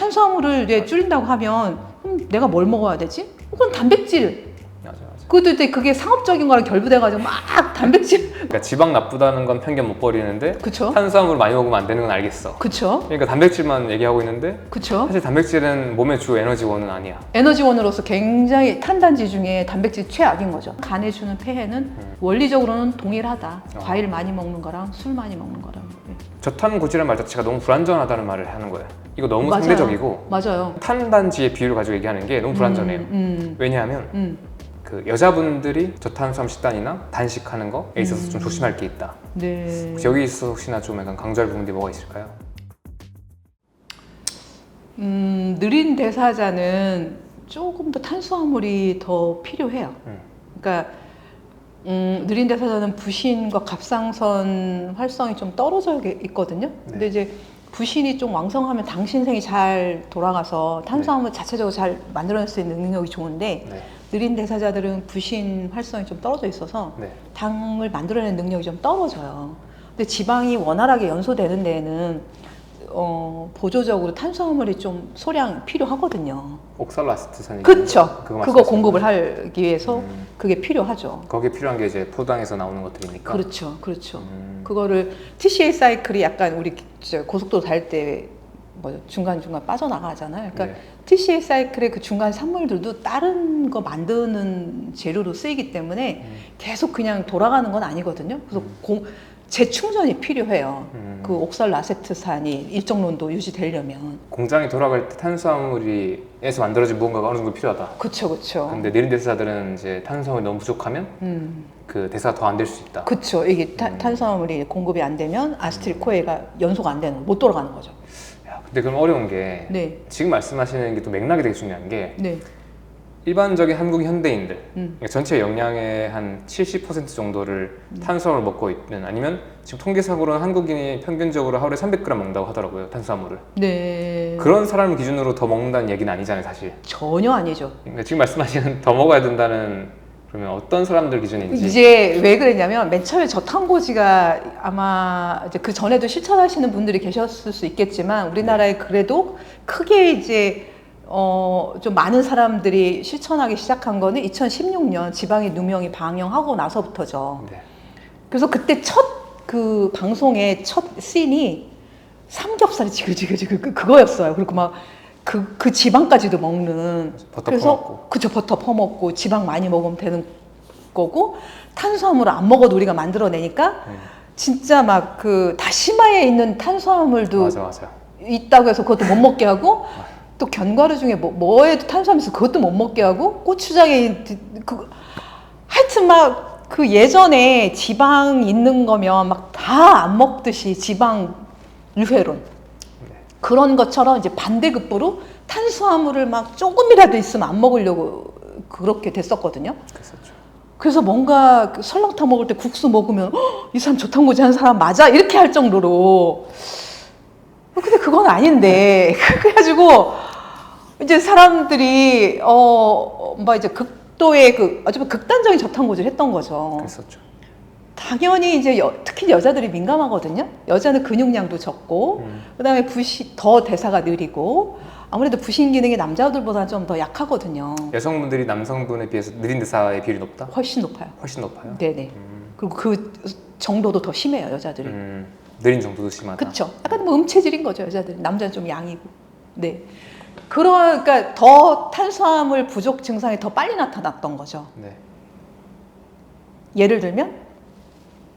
탄수화물을 이제 줄인다고 하면 그럼 내가 뭘 먹어야 되지? 그건 단백질. 맞아. 그것도 이제 그게 상업적인 거랑 결부돼가지고 막 단백질. 그러니까 지방 나쁘다는 건 편견 못 버리는데 그쵸? 탄수화물 많이 먹으면 안 되는 건 알겠어. 그쵸? 그러니까 단백질만 얘기하고 있는데 그쵸? 사실 단백질은 몸의 주 에너지원은 아니야. 에너지원으로서 굉장히 탄단지 중에 단백질 최악인 거죠. 간에 주는 폐해는 원리적으로는 동일하다. 과일 많이 먹는 거랑 술 많이 먹는 거랑. 저탄고지란 말 자체가 너무 불완전하다는 말을 하는 거예요. 이거 너무 맞아요. 상대적이고 맞아요. 탄단지의 비율을 가지고 얘기하는 게 너무 불완전해요. 왜냐하면 그 여자분들이 저탄수화물 식단이나 단식하는 거에 있어서 좀 조심할 게 있다. 네. 혹시 여기 있어서 혹시나 좀 약간 강조할 부분들이 뭐가 있을까요? 느린 대사자는 조금 더 탄수화물이 더 필요해요. 그러니까 느린 대사자는 부신과 갑상선 활성이 좀 떨어져 있거든요. 근데 이제 부신이 좀 왕성하면 당신생이 잘 돌아가서 탄수화물 자체적으로 잘 만들어낼 수 있는 능력이 좋은데 느린 대사자들은 부신 활성이 좀 떨어져 있어서 당을 만들어내는 능력이 좀 떨어져요. 근데 지방이 원활하게 연소되는 데에는 보조적으로 탄수화물이 좀 소량 필요하거든요. 옥살라세트산. 그쵸. 그거 공급을 하기 위해서 그게 필요하죠. 거기에 필요한 게 이제 포도당에서 나오는 것들이니까. 그렇죠. 그렇죠. 그거를 TCA 사이클이 약간 우리 고속도로 달 때 뭐 중간중간 빠져나가잖아요. 그러니까 TCA 사이클의 그 중간 산물들도 다른 거 만드는 재료로 쓰이기 때문에 계속 그냥 돌아가는 건 아니거든요. 그래서 재충전이 필요해요. 그 옥살라세트산이 일정 농도 유지되려면. 공장이 돌아갈 때 탄수화물에서 만들어진 무언가가 어느 정도 필요하다. 그쵸, 그쵸. 근데 느린 대사들은 이제 탄수화물이 너무 부족하면 그 대사가 더 안 될 수 있다. 그쵸. 이게 탄수화물이 공급이 안 되면 아세틸코에가 연소가 안 되는, 못 돌아가는 거죠. 야, 근데 그럼 어려운 게 지금 말씀하시는 게 또 맥락이 되게 중요한 게 일반적인 한국 현대인들 그러니까 전체 영양의 한 70% 정도를 탄수화물을 먹고 있는, 아니면 지금 통계상으로는 한국인이 평균적으로 하루에 300g 먹는다고 하더라고요, 탄수화물을. 그런 사람을 기준으로 더 먹는다는 얘기는 아니잖아요, 사실. 전혀 아니죠. 그러니까 지금 말씀하시는 더 먹어야 된다는, 그러면 어떤 사람들 기준인지. 이제 왜 그랬냐면 맨 처음에 저탄고지가 아마 이제 그 전에도 실천하시는 분들이 계셨을 수 있겠지만 우리나라에 그래도 크게 이제 좀 많은 사람들이 실천하기 시작한 거는 2016년 지방의 누명이 방영하고 나서부터죠. 그래서 그때 첫 그 방송의 첫 씬이 삼겹살이 지글지글 그거였어요. 그리고 막 그 지방까지도 먹는. 버터 그래서 퍼먹고. 그쵸, 버터 퍼먹고 지방 많이 먹으면 되는 거고, 탄수화물을 안 먹어도 우리가 만들어내니까 진짜 막 그 다시마에 있는 탄수화물도 맞아. 있다고 해서 그것도 못 먹게 하고 또 견과류 중에 뭐에도 탄수화물이 있어 그것도 못 먹게 하고, 고추장에 하여튼 막 그 예전에 지방 있는 거면 막 다 안 먹듯이 지방 유해론 그런 것처럼 이제 반대급부로 탄수화물을 막 조금이라도 있으면 안 먹으려고 그렇게 됐었거든요. 그래서 뭔가 설렁탕 먹을 때 국수 먹으면 이 사람 저탄고지 한 사람 맞아? 이렇게 할 정도로. 근데 그건 아닌데. 그래가지고 이제 사람들이 뭐 이제 극도의 어쩌면 극단적인 저탄고지를 했던 거죠. 그랬었죠. 당연히 이제 특히 여자들이 민감하거든요. 여자는 근육량도 적고 그다음에 더 대사가 느리고, 아무래도 부신 기능이 남자들보다 좀 더 약하거든요. 여성분들이 남성분에 비해서 느린 대사의 비율이 높다? 훨씬 높아요. 훨씬 높아요? 네네. 그리고 그 정도도 더 심해요, 여자들이. 느린 정도도 심하다? 그쵸. 약간 뭐 음체질인 거죠, 여자들은. 남자는 좀 양이고. 네. 그러니까 더 탄수화물 부족 증상이 더 빨리 나타났던 거죠. 예를 들면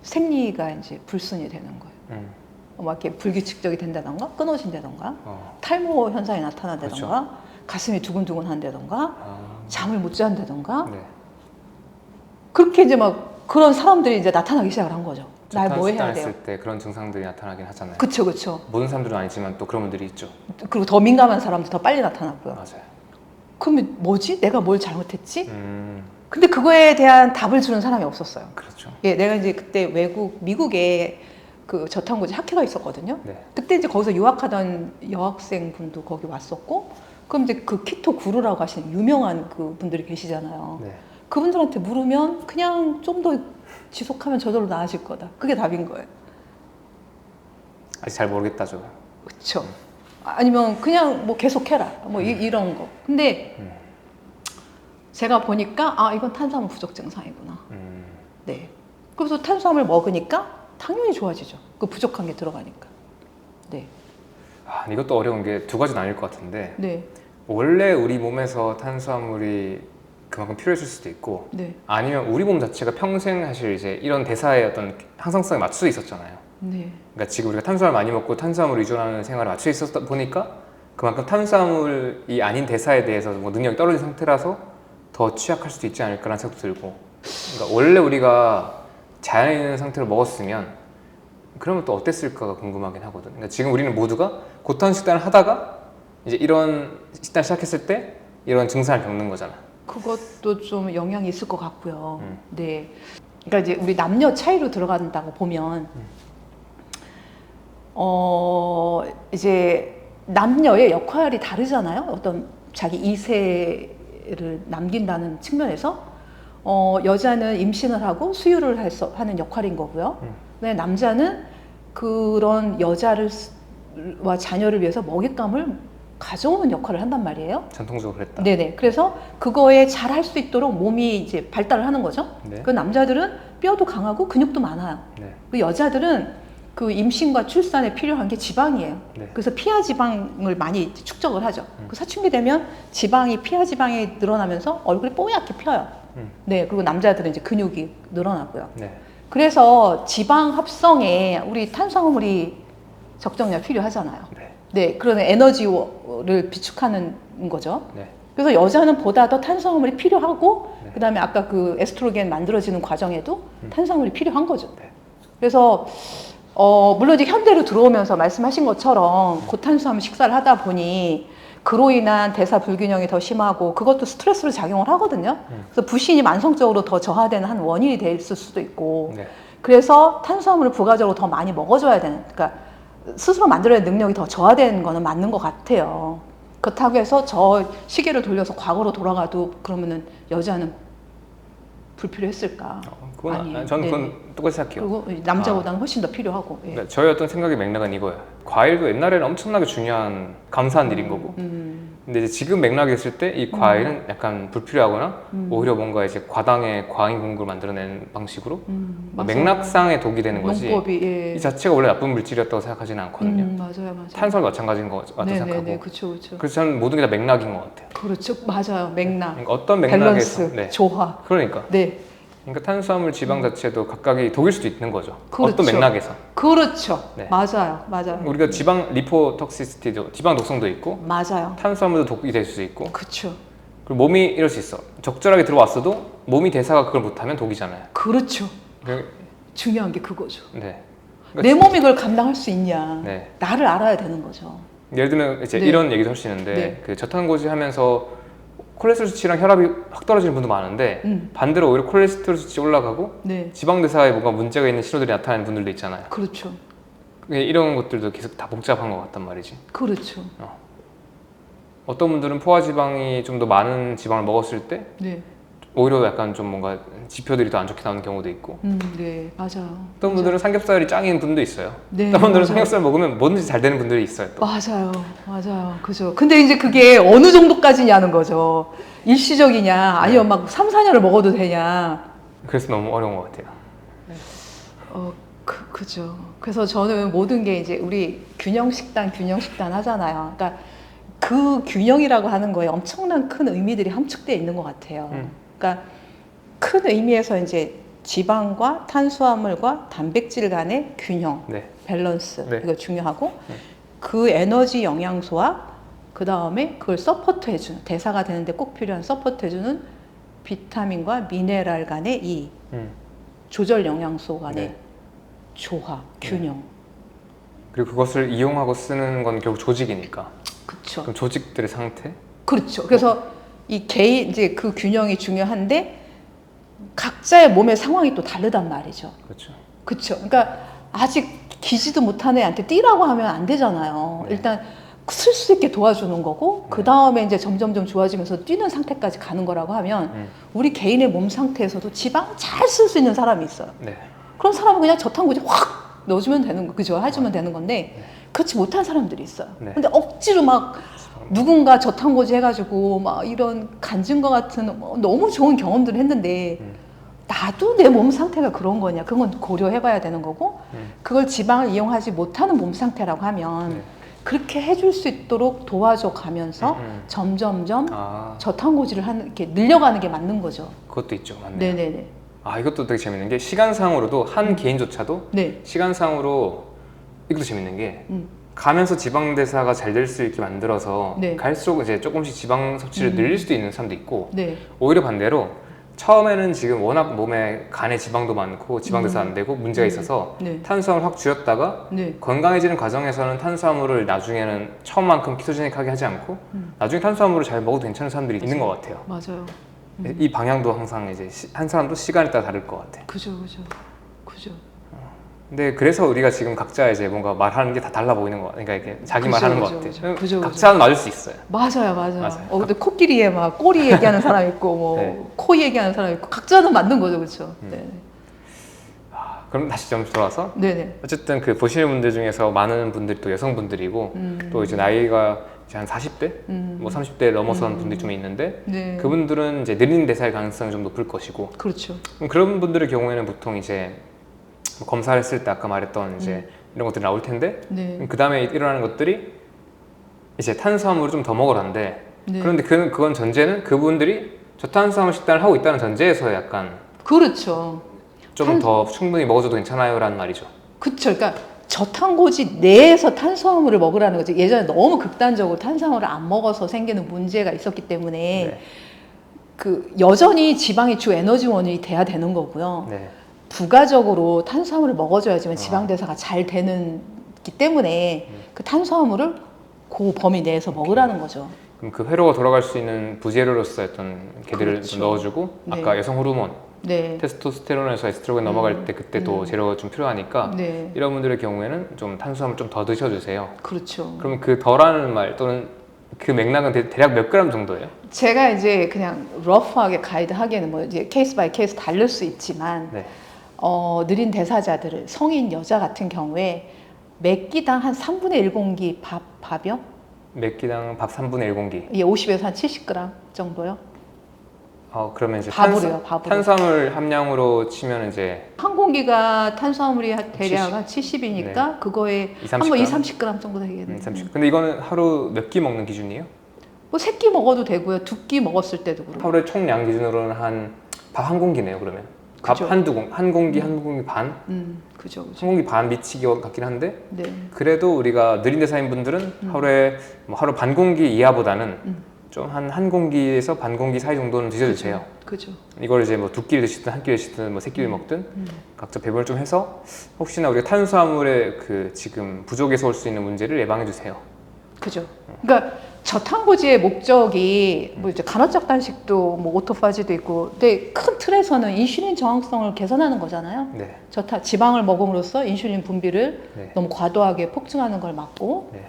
생리가 이제 불순이 되는 거예요. 막 이렇게 불규칙적이 된다던가, 끊어진다던가, 탈모 현상이 나타난다던가, 그렇죠. 가슴이 두근두근한다던가, 잠을 못 잔다던가. 그렇게 이제 막 그런 사람들이 이제 나타나기 시작을 한 거죠. 날 뭐 해야 돼요? 했을 때 그런 증상들이 나타나긴 하잖아요. 그쵸, 그쵸. 모든 사람들은 아니지만 또 그런 분들이 있죠. 그리고 더 민감한 사람도 더 빨리 나타나고요. 맞아요. 그러면 뭐지? 내가 뭘 잘못했지? 근데 그거에 대한 답을 주는 사람이 없었어요. 그렇죠. 예, 내가 이제 그때 미국에 그 저탄고지 학회가 있었거든요. 그때 이제 거기서 유학하던 여학생 분도 거기 왔었고, 그럼 이제 그 키토 구루라고 하시는 유명한 그 분들이 계시잖아요. 그분들한테 물으면 그냥 좀 더 지속하면 저절로 나아질 거다. 그게 답인 거예요. 아직 잘 모르겠다죠. 그렇죠. 아니면 그냥 뭐 계속해라. 뭐 이런 거. 근데 제가 보니까 이건 탄수화물 부족 증상이구나. 네. 그래서 탄수화물 먹으니까 당연히 좋아지죠. 그 부족한 게 들어가니까. 네. 이것도 어려운 게 두 가지 나뉠 것 같은데 네. 원래 우리 몸에서 탄수화물이 그만큼 필요했을 수도 있고 네. 아니면 우리 몸 자체가 평생 사실 이제 이런 대사의 어떤 항상성에 맞춰 있었잖아요. 네. 그러니까 지금 우리가 탄수화물 많이 먹고 탄수화물 의존하는 생활에 맞춰 있었다 보니까 그만큼 탄수화물이 아닌 대사에 대해서 뭐 능력이 떨어진 상태라서 더 취약할 수도 있지 않을까라는 생각도 들고, 그러니까 원래 우리가 자연에 있는 상태로 먹었으면 그러면 또 어땠을까가 궁금하긴 하거든. 그러니까 지금 우리는 모두가 고탄 식단을 하다가 이제 이런 식단을 시작했을 때 이런 증상을 겪는 거잖아. 그것도 좀 영향이 있을 것 같고요. 네. 그러니까 이제 우리 남녀 차이로 들어간다고 보면, 이제 남녀의 역할이 다르잖아요. 어떤 자기 이세를 남긴다는 측면에서, 여자는 임신을 하고 수유를 하는 역할인 거고요. 근데 남자는 그런 여자와 자녀를 위해서 먹잇감을 가져오는 역할을 한단 말이에요. 전통적으로 그랬다. 네네. 그래서 그거에 잘 할 수 있도록 몸이 이제 발달을 하는 거죠. 네. 그 남자들은 뼈도 강하고 근육도 많아요. 네. 그 여자들은 그 임신과 출산에 필요한 게 지방이에요. 네. 그래서 피하 지방을 많이 축적을 하죠. 그 사춘기 되면 피하 지방이 늘어나면서 얼굴이 뽀얗게 펴요. 네. 그리고 남자들은 이제 근육이 늘어나고요. 네. 그래서 지방 합성에 우리 탄수화물이 적정량 필요하잖아요. 네. 네, 그런 에너지를 비축하는 거죠. 네. 그래서 여자는 보다 더 탄수화물이 필요하고, 네. 그다음에 아까 그 에스트로겐 만들어지는 과정에도 탄수화물이 필요한 거죠. 네. 그래서 물론 이제 현대로 들어오면서 말씀하신 것처럼 고탄수화물 식사를 하다 보니 그로 인한 대사 불균형이 더 심하고 그것도 스트레스로 작용을 하거든요. 그래서 부신이 만성적으로 더 저하되는 한 원인이 됐을 수도 있고, 네. 그래서 탄수화물을 부가적으로 더 많이 먹어줘야 되는, 그러니까 스스로 만들어야 할 능력이 더 저하되는 거는 맞는 것 같아요. 그렇다고 해서 저 시계를 돌려서 과거로 돌아가도 그러면은 여자는 불필요했을까? 그건 아니에요. 저는 그건 네네. 똑같이 생각해요. 그리고 남자보다는 훨씬 더 필요하고. 예. 그러니까 저희 어떤 생각의 맥락은 이거예요. 과일도 옛날에는 엄청나게 중요한 감사한 일인 거고, 근데 이제 지금 맥락이 됐을 때 이 과일은 약간 불필요하거나 오히려 뭔가 이제 과당의 과잉 공급을 만들어내는 방식으로 맥락상의 독이 되는 거지. 용법이, 예. 이 자체가 원래 나쁜 물질이었다고 생각하지는 않거든요. 맞아요. 탄수화물 마찬가지인 것 같다고 생각하고. 그렇죠. 그래서 저는 모든 게 다 맥락인 것 같아요. 그렇죠. 맞아요. 맥락. 그러니까 어떤 맥락에서 밸런스, 조화. 그러니까. 네. 그러니까 탄수화물, 지방 자체도 각각이 독일 수도 있는 거죠. 그렇죠. 어떤 맥락에서. 그렇죠. 네. 맞아요. 우리가 지방 리포톡시시티도 지방 독성도 있고, 맞아요. 탄수화물도 독이 될 수 있고. 그렇죠. 그리고 몸이 이럴 수 있어. 적절하게 들어왔어도 몸이 대사가 그걸 못하면 독이잖아요. 그렇죠. 그, 중요한 게 그거죠. 네. 내 몸이 그걸 감당할 수 있냐. 네. 나를 알아야 되는 거죠. 예를 들면 이제 네. 이런 얘기도 할 수 있는데, 네. 그 저탄고지 하면서 콜레스테롤 수치랑 혈압이 확 떨어지는 분도 많은데 반대로 오히려 콜레스테롤 수치 올라가고 네. 지방 대사에 뭔가 문제가 있는 신호들이 나타나는 분들도 있잖아요. 그렇죠. 이런 것들도 계속 다 복잡한 것 같단 말이지. 그렇죠. 어떤 분들은 포화지방이 좀 더 많은 지방을 먹었을 때 네. 오히려 약간 좀 뭔가 지표들이 더 안 좋게 나오는 경우도 있고, 네, 맞아요. 어떤 분들은 삼겹살이 짱인 분도 있어요. 네, 어떤 분들은 맞아요. 삼겹살 먹으면 뭐든지 잘 되는 분들이 있어요. 또. 맞아요. 그죠. 근데 이제 그게 어느 정도까지냐는 거죠. 일시적이냐, 아니면 막 3, 4년을 먹어도 되냐. 그래서 너무 어려운 것 같아요. 그죠. 그래서 저는 모든 게 이제 우리 균형 식단 하잖아요. 그러니까 그 균형이라고 하는 거에 엄청난 큰 의미들이 함축되어 있는 것 같아요. 그러니까 큰 의미에서 이제 지방과 탄수화물과 단백질 간의 균형, 네. 밸런스, 네. 이거 중요하고, 그 에너지 영양소와 그 다음에 그걸 서포트 해주는, 대사가 되는데 꼭 필요한 서포트 해주는 비타민과 미네랄 간의 이 조절 영양소 간의 네. 조화, 균형. 그리고 그것을 이용하고 쓰는 건 결국 조직이니까. 그렇죠. 그럼 조직들의 상태? 그렇죠. 그래서 이 개인 이제 그 균형이 중요한데 각자의 몸의 상황이 또 다르단 말이죠. 그렇죠. 그렇죠. 그러니까 아직 기지도 못한 애한테 뛰라고 하면 안 되잖아요. 네. 일단 쓸 수 있게 도와주는 거고, 그 다음에 이제 점점점 좋아지면서 뛰는 상태까지 가는 거라고 하면 우리 개인의 몸 상태에서도 지방 잘 쓸 수 있는 사람이 있어요. 네. 그런 사람은 그냥 저탄고지 확 넣어주면 되는 거, 그죠? 해주면 되는 건데, 그렇지 못한 사람들이 있어요. 네. 근데 억지로 막 누군가 저탄고지 해가지고 막 이런 간증과 같은 너무 좋은 경험들을 했는데 나도 내 몸 상태가 그런 거냐, 그건 고려해봐야 되는 거고, 그걸 지방을 이용하지 못하는 몸 상태라고 하면 네. 그렇게 해줄 수 있도록 도와줘 가면서 점점점 저탄고지를 이렇게 늘려가는 게 맞는 거죠. 그것도 있죠, 맞네요. 네네네. 아, 이것도 되게 재밌는 게 시간상으로도 한 개인조차도 네. 시간상으로 이것도 재밌는 게 가면서 지방 대사가 잘 될 수 있게 만들어서 네. 갈수록 이제 조금씩 지방 섭취를 늘릴 수도 있는 사람도 있고, 네. 오히려 반대로 처음에는 지금 워낙 몸에 간에 지방도 많고 지방 대사 안 되고 문제가 있어서 네. 탄수화물 확 줄였다가 네. 건강해지는 과정에서는 탄수화물을 나중에는 처음만큼 키토제닉하게 하지 않고 나중에 탄수화물을 잘 먹어도 괜찮은 사람들이 있는 것 같아요. 맞아요. 이 방향도 항상 이제 한 사람도 시간에 따라 다를 것 같아요. 그죠. 근데 그래서 우리가 지금 각자 이제 뭔가 말하는 게 다 달라 보이는 거 같아요. 그러니까 이렇게 자기 말하는 것 같아요. 그죠. 각자는 맞을 수 있어요. 맞아요. 근데 코끼리에 막 꼬리 얘기하는 사람 있고 뭐 네. 코 얘기하는 사람 있고 각자는 맞는 거죠, 그렇죠? 네. 그럼 다시 좀 돌아와서 네네. 어쨌든 그 보시는 분들 중에서 많은 분들이 또 여성분들이고 또 이제 나이가 이제 한 40대, 뭐 30대 넘어선 분들이 좀 있는데 네. 그분들은 이제 느린 대사의 가능성이 좀 높을 것이고, 그렇죠. 그럼 그런 분들의 경우에는 보통 이제 뭐 검사를 했을 때 아까 말했던 이제 이런 것들이 나올 텐데 네. 그 다음에 일어나는 것들이 이제 탄수화물을 좀 더 먹으란데 네. 그런데 그건 전제는 그분들이 저탄수화물 식단을 하고 있다는 전제에서 약간 그렇죠. 좀 더 충분히 먹어줘도 괜찮아요 라는 말이죠. 그렇죠. 그러니까 저탄고지 내에서 탄수화물을 먹으라는 거죠. 예전에 너무 극단적으로 탄수화물을 안 먹어서 생기는 문제가 있었기 때문에 네. 그 여전히 지방이 주 에너지원이 돼야 되는 거고요. 네. 부가적으로 탄수화물을 먹어줘야지만 지방 대사가 잘 되는기 때문에 그 탄수화물을 그 범위 내에서 먹으라는 거죠. 그럼 그 회로가 돌아갈 수 있는 부재료로서 어떤 개들을 그렇죠. 좀 넣어주고 네. 아까 여성 호르몬 네. 테스토스테론에서 에스트로겐 넘어갈 때 그때 또 재료가 좀 필요하니까 네. 이런 분들의 경우에는 좀 탄수화물 좀 더 드셔주세요. 그렇죠. 그러면 그 덜하는 말 또는 그 맥락은 대략 몇 그램 정도예요? 제가 이제 그냥 러프하게 가이드 하기에는 뭐 이제 케이스 바이 케이스 다를 수 있지만 네. 느린 대사자들을 성인 여자 같은 경우에 몇 끼당 한 3분의 1공기 밥이요? 몇 끼당 밥 3분의 1공기. 예, 50에서 한 70g 정도요. 그러면 이제 밥으로요. 탄수화물 함량으로 치면 이제 한 공기가 탄수화물이 대략 한 70이니까 네. 그거에 2, 한 번 2, 30g 30g 정도 되겠네요. 30. 근데 이거는 하루 몇 끼 먹는 기준이에요? 뭐 3끼 먹어도 되고요. 2끼 먹었을 때도 그렇고. 하루에 총량 기준으로는 한 밥 한 공기네요, 그러면. 밥 그죠. 한 공기 한 공기 반? 그죠. 한 공기 반 미치기 같긴 한데 네. 그래도 우리가 느린 대사인 분들은 하루에 뭐 하루 반 공기 이하보다는 좀 한 공기에서 반 공기 사이 정도는 드셔주세요. 그죠. 이걸 이제 뭐 2끼를 드시든 한 끼를 드시든 뭐 3끼를 먹든 각자 배분을 좀 해서 혹시나 우리가 탄수화물의 그 지금 부족에서 올 수 있는 문제를 예방해 주세요. 그죠. 그러니까 저탄고지의 목적이 뭐 이제 간헐적 단식도 뭐 오토파지도 있고, 근데 큰 틀에서는 인슐린 저항성을 개선하는 거잖아요. 네. 지방을 먹음으로써 인슐린 분비를 네. 너무 과도하게 폭증하는 걸 막고, 네.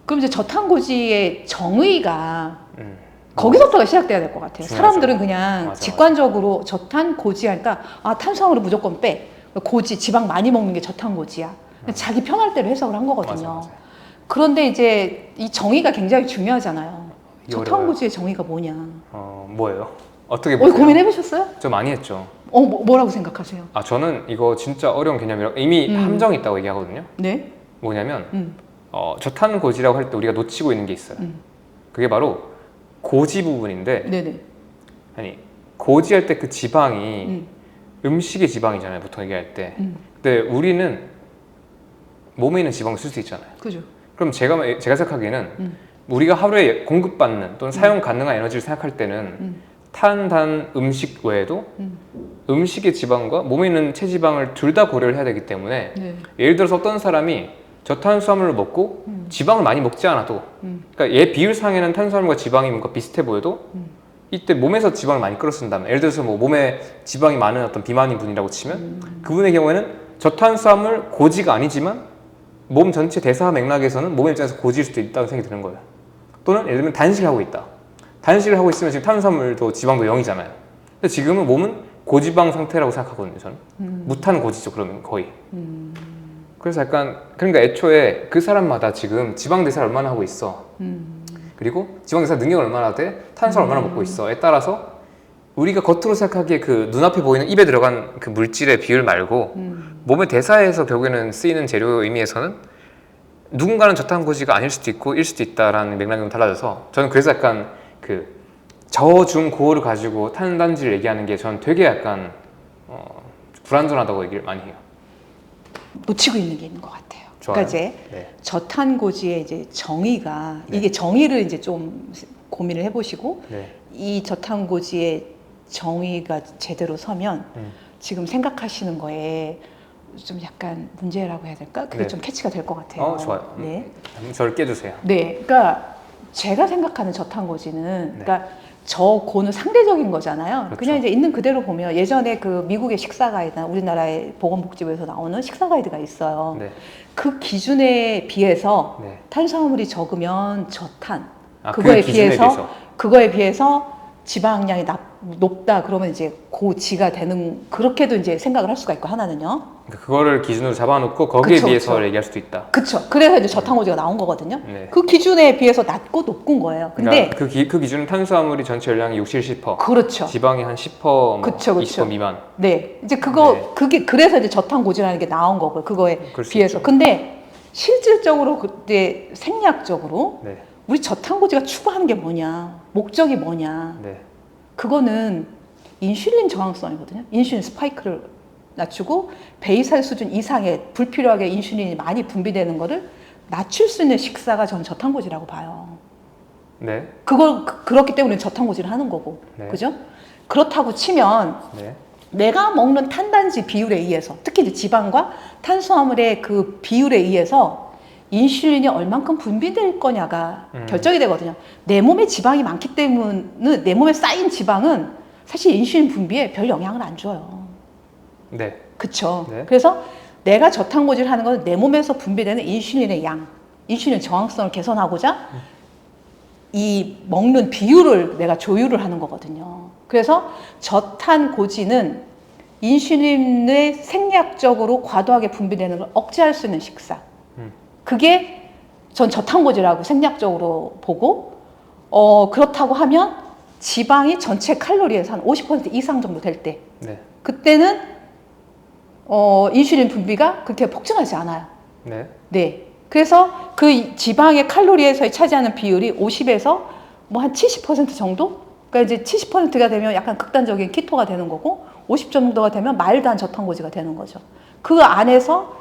그럼 이제 저탄고지의 정의가 음. 거기서부터가 시작돼야 될 것 같아요. 중요하죠. 사람들은 그냥 맞아. 직관적으로 저탄고지 하니까 탄수화물을 무조건 빼. 고지, 지방 많이 먹는 게 저탄고지야. 자기 편할 대로 해석을 한 거거든요. 맞아. 그런데 이제 이 정의가 굉장히 중요하잖아요. 이 저탄고지의 정의가 뭐냐. 뭐예요? 어떻게 보세요? 고민해 보셨어요? 저 많이 했죠. 뭐라고 생각하세요? 저는 이거 진짜 어려운 개념이라고 이미 함정이 있다고 얘기하거든요. 네? 뭐냐면 저탄고지라고 할 때 우리가 놓치고 있는 게 있어요. 그게 바로 고지 부분인데 네네. 아니 고지할 때 그 지방이 음식의 지방이잖아요, 보통 얘기할 때. 근데 우리는 몸에 있는 지방을 쓸 수 있잖아요. 그죠. 그럼 제가 생각하기에는 우리가 하루에 공급받는 또는 사용 가능한 에너지를 생각할 때는 탄 음식 외에도 음식의 지방과 몸에 있는 체지방을 둘 다 고려를 해야 되기 때문에 네. 예를 들어서 어떤 사람이 저탄수화물을 먹고 지방을 많이 먹지 않아도 그러니까 얘 비율상에는 탄수화물과 지방이 뭔가 비슷해 보여도 이때 몸에서 지방을 많이 끌어쓴다면 예를 들어서 뭐 몸에 지방이 많은 어떤 비만인 분이라고 치면 그분의 경우에는 저탄수화물 고지가 아니지만 몸 전체 대사 맥락에서는 몸의 입장에서 고지일 수도 있다고 생각이 드는 거예요. 또는 예를 들면 단식을 하고 있다. 단식을 하고 있으면 지금 탄수화물도 지방도 0이잖아요. 근데 지금은 몸은 고지방 상태라고 생각하거든요, 저는. 무탄 고지죠, 그러면 거의. 그래서 약간 그러니까 애초에 그 사람마다 지금 지방 대사를 얼마나 하고 있어. 그리고 지방 대사 능력이 얼마나 돼? 탄수화물 얼마나 먹고 있어에 따라서 우리가 겉으로 생각하기에 그 눈앞에 보이는 입에 들어간 그 물질의 비율 말고 몸의 대사에서 결국에는 쓰이는 재료 의미에서는 누군가는 저탄고지가 아닐 수도 있고 일 수도 있다라는 맥락이 좀 달라져서 저는 그래서 약간 그 저중고를 가지고 탄단지를 얘기하는 게 저는 되게 약간 불완전하다고 얘기를 많이 해요. 놓치고 있는 게 있는 것 같아요. 좋아요. 그러니까 이제 네. 저탄고지의 이제 정의가 네. 이게 정의를 이제 좀 고민을 해보시고 네. 이 저탄고지의 정의가 제대로 서면 지금 생각하시는 거에 좀 약간 문제라고 해야 될까? 그게 네. 좀 캐치가 될 것 같아요. 좋아요. 네. 저를 깨주세요. 네. 그러니까 제가 생각하는 저탄고지는 그러니까 저고는 상대적인 거잖아요. 그렇죠. 그냥 이제 있는 그대로 보면 예전에 그 미국의 식사 가이드나 우리나라의 보건복지부에서 나오는 식사 가이드가 있어요. 네. 그 기준에 비해서 네. 탄수화물이 적으면 저탄. 그 기준에 그거에 비해서 지방량이 높다 그러면 이제 고지가 되는 그렇게도 이제 생각을 할 수가 있고 하나는요. 그러니까 그거를 기준으로 잡아놓고 거기에 그쵸, 비해서 그쵸. 얘기할 수도 있다. 그렇죠. 그래서 이제 저탄고지가 나온 거거든요. 네. 그 기준에 비해서 낮고 높은 거예요. 근데 그러니까 그 기준은 탄수화물이 전체 열량이 60, 70%. 그렇죠. 지방이 한 10%, 뭐 그쵸, 그쵸. 20% 미만. 네, 이제 네. 그게 그래서 이제 저탄고지라는 게 나온 거고요. 그거에 그럴 수 비해서. 있죠. 근데 실질적으로 그때 생략적으로 네. 우리 저탄고지가 추구하는 게 뭐냐, 목적이 뭐냐. 네. 그거는 인슐린 저항성이거든요. 인슐린 스파이크를 낮추고 베이살 수준 이상의 불필요하게 인슐린이 많이 분비되는 거를 낮출 수 있는 식사가 전 저탄고지라고 봐요. 네. 그렇기 때문에 저탄고지를 하는 거고, 네. 그죠? 그렇다고 치면 네. 내가 먹는 탄단지 비율에 의해서, 특히 이제 지방과 탄수화물의 그 비율에 의해서 인슐린이 얼만큼 분비될 거냐가 결정이 되거든요. 내 몸에 지방이 많기 때문에 내 몸에 쌓인 지방은 사실 인슐린 분비에 별 영향을 안 줘요. 네. 그쵸? 네. 그래서 내가 저탄고지를 하는 건 내 몸에서 분비되는 인슐린의 양, 인슐린 저항성을 개선하고자 이 먹는 비율을 내가 조율을 하는 거거든요. 그래서 저탄고지는 인슐린의 생략적으로 과도하게 분비되는 걸 억제할 수 있는 식사. 그게 전 저탄고지라고 생략적으로 보고, 그렇다고 하면 지방이 전체 칼로리에서 한 50% 이상 정도 될 때, 네. 그때는 인슐린 분비가 그렇게 폭증하지 않아요. 네. 네. 그래서 그 지방의 칼로리에서 차지하는 비율이 50에서 뭐 한 70% 정도? 그러니까 이제 70%가 되면 약간 극단적인 키토가 되는 거고, 50 정도가 되면 마일드한 저탄고지가 되는 거죠. 그 안에서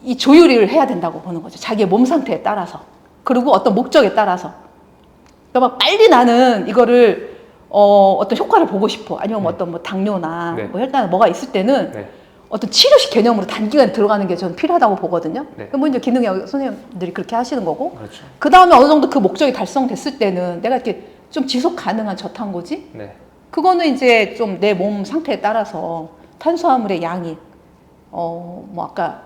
이 조율을 해야 된다고 보는 거죠. 자기의 몸 상태에 따라서. 그리고 어떤 목적에 따라서. 그러니까 막 빨리 나는 이거를 어떤 효과를 보고 싶어. 아니면 뭐 어떤 뭐 당뇨나 네. 뭐 혈당 뭐가 있을 때는 네. 어떤 치료식 개념으로 단기간에 들어가는 게 저는 필요하다고 보거든요. 네. 뭐 이제 기능의학 선생님들이 그렇게 하시는 거고. 그렇죠. 그 다음에 어느 정도 그 목적이 달성됐을 때는 내가 이렇게 좀 지속 가능한 저탄고지? 네. 그거는 이제 좀 내 몸 상태에 따라서 탄수화물의 양이 뭐 아까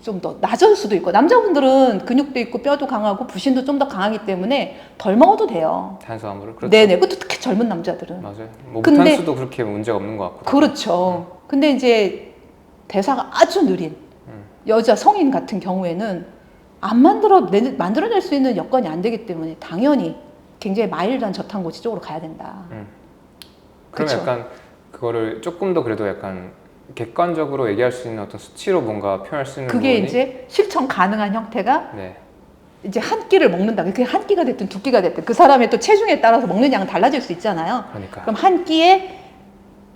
좀 더 낮을 수도 있고, 남자분들은 근육도 있고 뼈도 강하고 부신도 좀 더 강하기 때문에 덜 먹어도 돼요. 탄수화물을. 그렇죠. 네네. 그것도 특히 젊은 남자들은. 맞아요. 뭐 근데- 무탄수도 그렇게 문제가 없는 것 같고. 그렇죠. 근데 이제 대사가 아주 느린 여자 성인 같은 경우에는 안 만들어낼 수 있는 여건이 안 되기 때문에 당연히 굉장히 마일드한 저탄고지 쪽으로 가야 된다. 그러면 그쵸. 약간 그거를 조금 더 그래도 약간 객관적으로 얘기할 수 있는 어떤 수치로 뭔가 표현할 수 있는 그게 부분이? 이제 실천 가능한 형태가 네. 이제 한 끼를 먹는다. 그게 한 끼가 됐든 두 끼가 됐든 그 사람의 또 체중에 따라서 먹는 양은 달라질 수 있잖아요. 그러니까. 그럼 한 끼에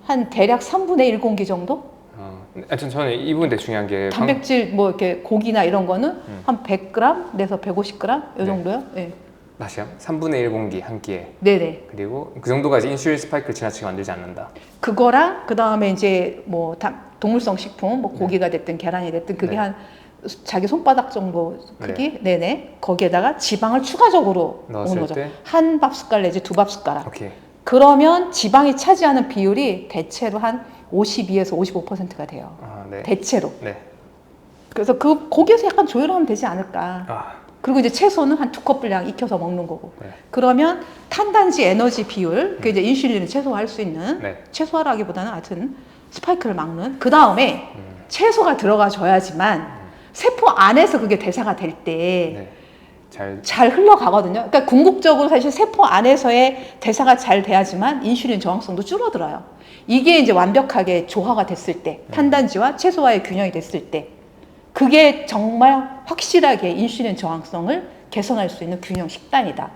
한 대략 3분의 1공기 정도? 하여튼 저는 이 부분 되게 중요한 게 단백질 뭐 이렇게 고기나 이런 거는 한 100g 내서 150g 이 네. 정도요. 네. 다시요? 3분의 1 공기 한 끼에. 네네. 그리고 그 정도까지 인슐린 스파이크를 지나치게 만들지 않는다. 그거랑 그 다음에 이제 뭐 동물성 식품, 뭐 고기가 됐든 계란이 됐든 그게 네. 한 자기 손바닥 정도 크기, 네네. 거기에다가 지방을 추가적으로 먹는 넣었을 거죠. 때? 한 밥 숟갈 내지 두 밥 숟가락. 오케이. 그러면 지방이 차지하는 비율이 대체로 한 52에서 55%가 돼요. 네. 대체로. 네. 그래서 거기에서 약간 조율하면 되지 않을까. 그리고 이제 채소는 한 2컵 분량 익혀서 먹는 거고. 네. 그러면 탄단지 에너지 비율, 그 이제 인슐린을 최소화할 수 있는, 네. 최소화라기보다는 하여튼 스파이크를 막는. 그 다음에 채소가 들어가줘야지만 세포 안에서 그게 대사가 될 때 잘 흘러가거든요. 그러니까 궁극적으로 사실 세포 안에서의 대사가 잘 돼야지만 인슐린 저항성도 줄어들어요. 이게 이제 완벽하게 조화가 됐을 때, 탄단지와 채소와의 균형이 됐을 때, 그게 정말 확실하게 인슐린 저항성을 개선할 수 있는 균형 식단이다.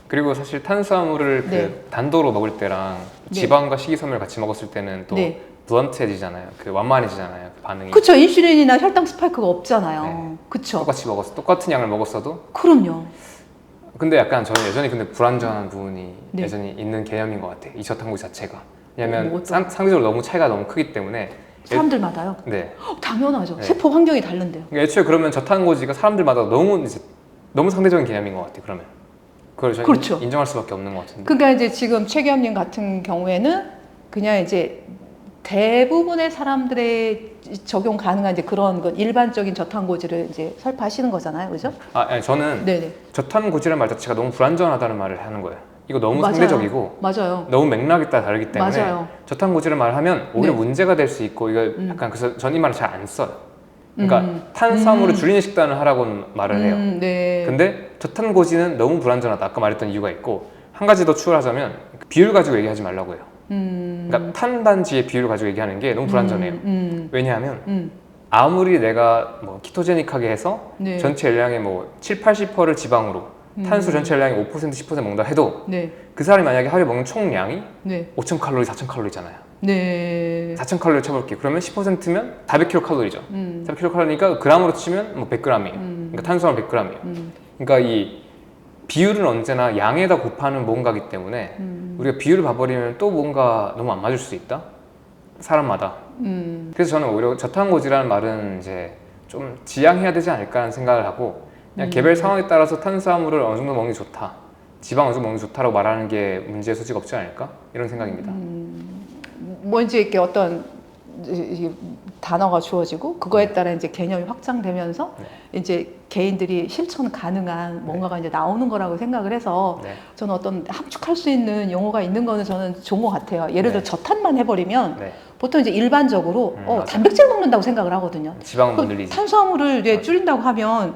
그리고 사실 탄수화물을 그 단도로 먹을 때랑 지방과 식이섬유를 같이 먹었을 때는 또 블런트해지잖아요. 그 완만해지잖아요. 그 반응이. 그쵸. 인슐린이나 혈당 스파이크가 없잖아요. 그쵸. 똑같이 먹었어. 똑같은 양을 먹었어도. 그럼요. 근데 약간 저는 여전히 근데 불안정한 부분이 여전히 있는 개념인 것 같아요. 이 저탄고지 자체가. 왜냐면 상대적으로 너무 차이가 너무 크기 때문에. 사람들마다요? 네. 당연하죠. 세포 환경이 다른데요. 그러니까 애초에 그러면 저탄고지가 사람들마다 너무 상대적인 개념인 것 같아요. 그러면. 그걸 저는 인정할 수밖에 없는 것 같은데. 그러니까 이제 지금 최 기업님 같은 경우에는 그냥 이제 대부분의 사람들의 적용 가능한 이제 그런 것 일반적인 저탄고지를 이제 설파하시는 거잖아요, 그죠? 아니, 저는 저탄고지라는 말 자체가 너무 불안전하다는 말을 하는 거예요. 이거 너무 상대적이고 너무 맥락에 따라 다르기 때문에 저탄고지를 말하면 오히려 문제가 될 수 있고 이거 약간 그래서 전 이 말을 잘 안 써요. 그러니까 탄수화물을 줄이는 식단을 하라고는 말을 해요. 근데 저탄고지는 너무 불안전하다. 아까 말했던 이유가 있고 한 가지 더 추가하자면 비율 가지고 얘기하지 말라고 해요. 그러니까 탄단지의 비율을 가지고 얘기하는 게 너무 불안전해요. 왜냐하면 아무리 내가 뭐 키토제닉하게 해서 전체 열량의 뭐 7, 80%를 지방으로 탄수 전체 열량의 5%, 10% 먹는다 해도 그 사람이 만약에 하루에 먹는 총량이 5,000칼로리, 4,000칼로리잖아요. 4,000칼로리 쳐볼게요. 그러면 10%면 400kcal죠. 400kcal니까 그람으로 치면 뭐 100g이에요. 그러니까 탄수화물 100g이에요. 그러니까 이 비율은 언제나 양에다 곱하는 뭔가기 때문에 우리가 비율을 봐버리면 또 뭔가 너무 안 맞을 수 있다? 사람마다. 그래서 저는 오히려 저탄고지라는 말은 이제 좀 지양해야 되지 않을까 하는 생각을 하고 그냥 개별 상황에 따라서 탄수화물을 어느 정도 먹는 게 좋다. 지방 어느 정도 먹는 게 좋다라고 말하는 게 문제의 소지가 없지 않을까? 이런 생각입니다. 뭐 이제 이렇게 어떤 단어가 주어지고 그거에 따라 이제 개념이 확장되면서 이제 개인들이 실천 가능한 뭔가가 이제 나오는 거라고 생각을 해서 저는 어떤 함축할 수 있는 용어가 있는 거는 저는 좋은 것 같아요. 예를 들어 저탄만 해버리면 보통 이제 일반적으로 단백질 먹는다고 생각을 하거든요. 지방은 못 늘리지. 탄수화물을 줄인다고 하면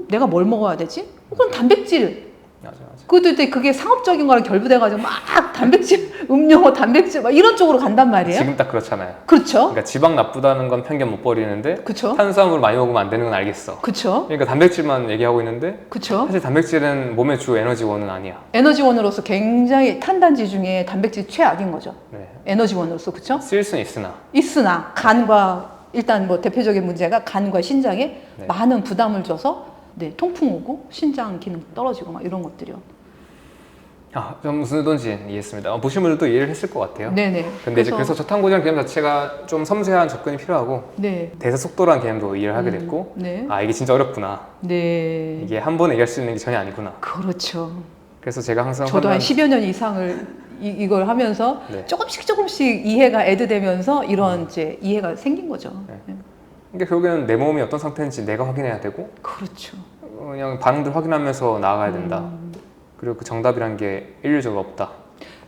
내가 뭘 먹어야 되지? 그건 단백질. 맞아. 그것도 이제 그게 상업적인 거랑 결부돼가지고 막 단백질, 음료, 단백질 막 이런 쪽으로 간단 말이에요. 지금 딱 그렇잖아요. 그렇죠. 그러니까 지방 나쁘다는 건 편견 못 버리는데 탄수화물 많이 먹으면 안 되는 건 알겠어. 그렇죠. 그러니까 단백질만 얘기하고 있는데 사실 단백질은 몸의 주 에너지원은 아니야. 에너지원으로서 굉장히 탄단지 중에 단백질 최악인 거죠. 에너지원으로서 그렇죠. 쓸 수는 있으나 간과 일단 뭐 대표적인 문제가 간과 신장에 많은 부담을 줘서 통풍 오고 신장 기능 떨어지고 막 이런 것들이요. 좀 무슨 의도인지 이해했습니다. 보신 분들도 이해를 했을 것 같아요. 네네. 근데 이제 그래서 저탄고지라는 개념 자체가 좀 섬세한 접근이 필요하고 대사 속도라는 개념도 이해를 하게 됐고 이게 진짜 어렵구나. 이게 한 번에 얘기할 수 있는 게 전혀 아니구나. 그렇죠. 그래서 제가 항상 저도 한 10여 년 이상을 이걸 하면서 조금씩 이해가 애드되면서 이런 이제 이해가 생긴 거죠. 그러니까 결국에는 내 몸이 어떤 상태인지 내가 확인해야 되고 그렇죠. 그냥 반응들 확인하면서 나아가야 된다. 그리고 그 정답이란 게 일률적으로 없다.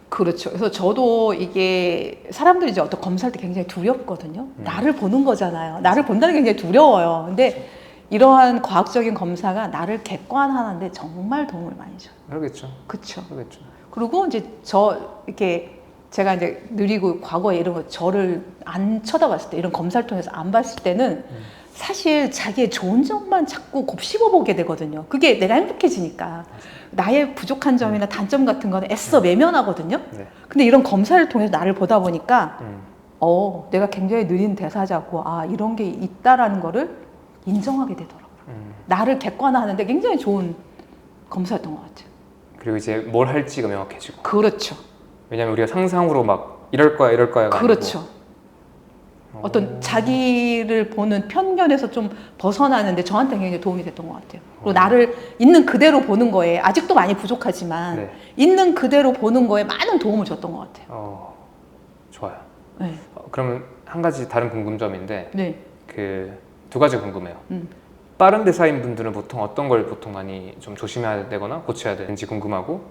그렇죠. 그래서 저도 이게 사람들이 이제 어떤 검사할 때 굉장히 두렵거든요. 나를 보는 거잖아요. 나를 본다는 게 굉장히 두려워요. 근데 이러한 과학적인 검사가 나를 객관하는데 정말 도움을 많이 줘요. 그러겠죠. 그렇죠. 그러겠죠. 그리고 이제 이렇게 제가 이제 느리고 과거에 이런 거 저를 안 쳐다봤을 때 이런 검사를 통해서 안 봤을 때는 사실 자기의 좋은 점만 자꾸 곱씹어 보게 되거든요. 그게 내가 행복해지니까. 나의 부족한 점이나 단점 같은 거는 애써 외면하거든요. 근데 이런 검사를 통해서 나를 보다 보니까 내가 굉장히 느린 대사자고 이런 게 있다라는 거를 인정하게 되더라고요. 나를 객관화하는데 굉장히 좋은 검사였던 것 같아요. 그리고 이제 뭘 할지가 명확해지고. 그렇죠. 왜냐면 우리가 상상으로 막 이럴 거야가 그렇죠. 아니고. 어떤 자기를 보는 편견에서 좀 벗어나는데 저한테 굉장히 도움이 됐던 것 같아요. 그리고 나를 있는 그대로 보는 거에 아직도 많이 부족하지만 있는 그대로 보는 거에 많은 도움을 줬던 것 같아요. 좋아요. 그러면 한 가지 다른 궁금점인데 그 두 가지 궁금해요. 빠른 대사인 분들은 보통 어떤 걸 보통 많이 좀 조심해야 되거나 고쳐야 되는지 궁금하고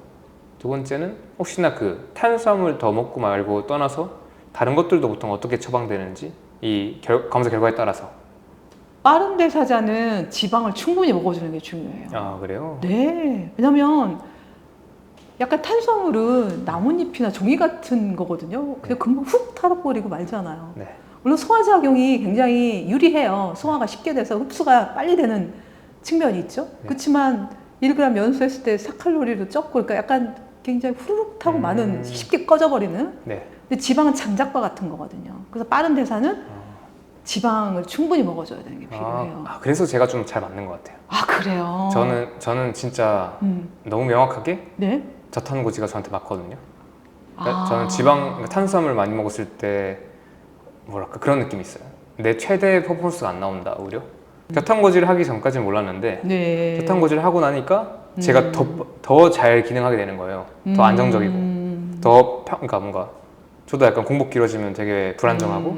두 번째는 혹시나 그 탄수화물 더 먹고 말고 떠나서 다른 것들도 보통 어떻게 처방되는지 이 검사 결과에 따라서. 빠른 대사자는 지방을 충분히 먹어주는 게 중요해요. 아, 그래요? 네. 왜냐면 약간 탄수화물은 나뭇잎이나 종이 같은 거거든요. 그냥 금방 훅 털어버리고 말잖아요. 네. 물론 소화작용이 굉장히 유리해요. 소화가 쉽게 돼서 흡수가 빨리 되는 측면이 있죠. 네. 그렇지만 1g 연소했을 때 사칼로리도 적고 그러니까 약간 굉장히 후루룩 타고 많은 쉽게 꺼져버리는. 네. 근데 지방은 장작과 같은 거거든요. 그래서 빠른 대사는 지방을 충분히 먹어줘야 되는 게 필요해요. 그래서 제가 좀 잘 맞는 것 같아요. 아, 그래요? 저는 진짜 너무 명확하게 네? 저탄고지가 저한테 맞거든요. 그러니까 저는 그러니까 탄수화물 많이 먹었을 때 뭐랄까 그런 느낌이 있어요. 내 최대 퍼포먼스가 안 나온다 오히려. 저탄고지를 하기 전까지는 몰랐는데 네. 저탄고지를 하고 나니까 제가 더 잘 기능하게 되는 거예요. 더 안정적이고 그러니까 뭔가 저도 약간 공복 길어지면 되게 불안정하고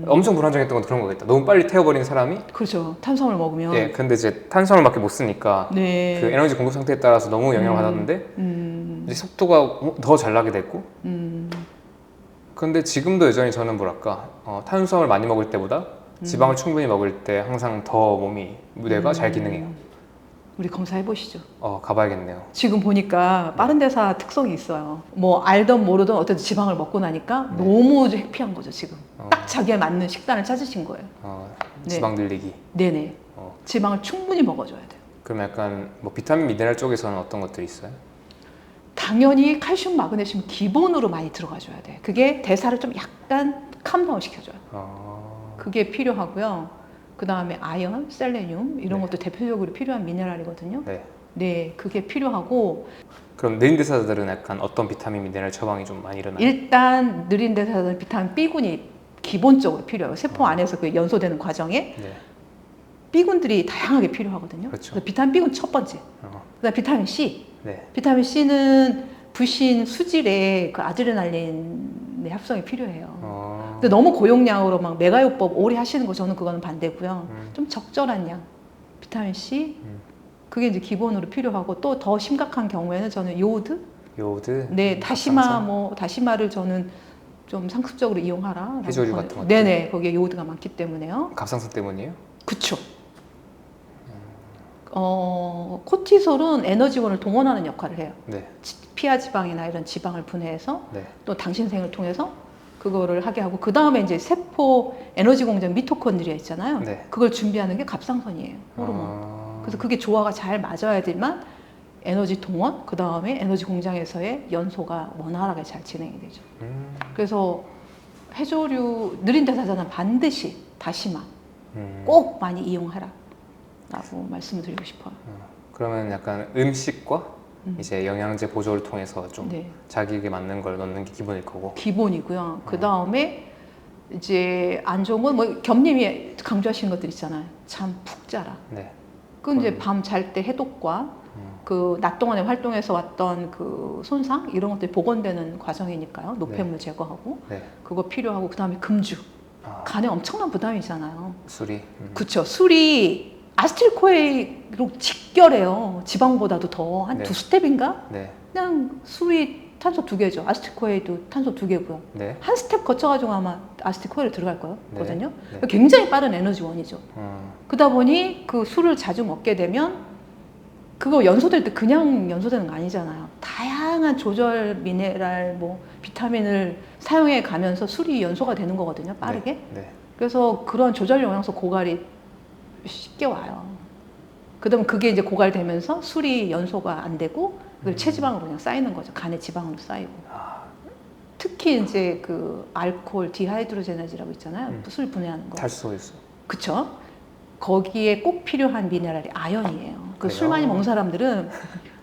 엄청 불안정했던 것도 그런 거겠다. 너무 빨리 태워버리는 사람이. 그렇죠. 탄수화물 먹으면. 네, 근데 이제 탄수화물밖에 못 쓰니까 네. 그 에너지 공급 상태에 따라서 너무 영향을 받았는데 이제 속도가 더 잘 나게 됐고. 근데 지금도 여전히 저는 뭐랄까 탄수화물 많이 먹을 때보다 지방을 충분히 먹을 때 항상 더 뇌가 잘 기능해요. 우리 검사해 보시죠. 가봐야겠네요. 지금 보니까 빠른 대사 특성이 있어요. 뭐 알던 모르던 어쨌든 지방을 먹고 나니까 너무 해피한 거죠 지금. 딱 자기에 맞는 식단을 찾으신 거예요. 지방 늘리기. 네네. 지방을 충분히 먹어줘야 돼요. 그럼 약간 뭐 비타민 미네랄 쪽에서는 어떤 것들이 있어요? 당연히 칼슘, 마그네슘 기본으로 많이 들어가줘야 돼. 그게 대사를 좀 약간 캄다운 시켜줘요. 그게 필요하고요. 그 다음에 아연, 셀레늄 이런 것도 대표적으로 필요한 미네랄이거든요. 네, 그게 필요하고. 그럼 느린 대사자들은 약간 어떤 비타민 미네랄 처방이 좀 많이 일어나요? 일단 느린 대사자들은 비타민 B군이 기본적으로 필요해요. 세포 안에서 그 연소되는 과정에 B군들이 다양하게 필요하거든요. 그렇죠. 그래서 비타민 B군 첫 번째. 그다음 비타민 C. 네. 비타민 C는 부신 수질에 그 아드레날린의 합성이 필요해요. 근데 너무 고용량으로 막 메가요법 오래 하시는 거 저는 그거는 반대고요. 좀 적절한 양. 비타민 C. 그게 이제 기본으로 필요하고 또 더 심각한 경우에는 저는 요오드. 네, 다시마를 저는 좀 상습적으로 이용하라. 해조류 같은 것. 네네, 거기에 요오드가 많기 때문에요. 갑상선 때문이에요? 그쵸. 코티솔은 에너지원을 동원하는 역할을 해요. 네. 피하 지방이나 이런 지방을 분해해서 네. 또 당신생을 통해서 그거를 하게 하고 그 다음에 이제 세포 에너지 공장 미토콘드리아 있잖아요. 네. 그걸 준비하는 게 갑상선이에요. 호르몬. 그래서 그게 조화가 잘 맞아야지만 에너지 동원, 그 다음에 에너지 공장에서의 연소가 원활하게 잘 진행이 되죠. 그래서 해조류 느린 대사자는 반드시 다시마 꼭 많이 이용하라 라고 말씀을 드리고 싶어요. 그러면 약간 음식과 이제 영양제 보조를 통해서 좀 자기에게 맞는 걸 넣는 게 기본일 거고. 기본이고요. 그 다음에 이제 안 좋은 건 뭐 겸님이 강조하시는 것들 있잖아요. 잠 푹 자라. 네. 그 이제 밤 잘 때 해독과 그 낮 동안에 활동해서 왔던 그 손상 이런 것들이 복원되는 과정이니까요. 노폐물 제거하고 그거 필요하고 그 다음에 금주. 간에 엄청난 부담이잖아요. 술이. 그렇죠. 술이 아세틸코에로 직결해요. 지방보다도 더 한 두 스텝인가? 그냥 술이 탄소 2개죠. 아세틸코에도 탄소 2개고요. 한 스텝 거쳐가지고 아마 아세틸코에를 들어갈 거거든요. 굉장히 빠른 에너지원이죠. 그러다 보니 그 술을 자주 먹게 되면 그거 연소될 때 그냥 연소되는 거 아니잖아요. 다양한 조절 미네랄, 뭐 비타민을 사용해 가면서 술이 연소가 되는 거거든요. 빠르게. 그래서 그런 조절 영양소 고갈이 쉽게 와요. 그다음 그게 이제 고갈되면서 술이 연소가 안 되고 체지방으로 그냥 쌓이는 거죠. 간에 지방으로 쌓이고. 특히 이제 그 알코올 디하이드로제네즈라고 있잖아요. 술 분해하는 거. 탈수소였어. 그쵸? 거기에 꼭 필요한 미네랄이 아연이에요. 그 술 많이 먹는 사람들은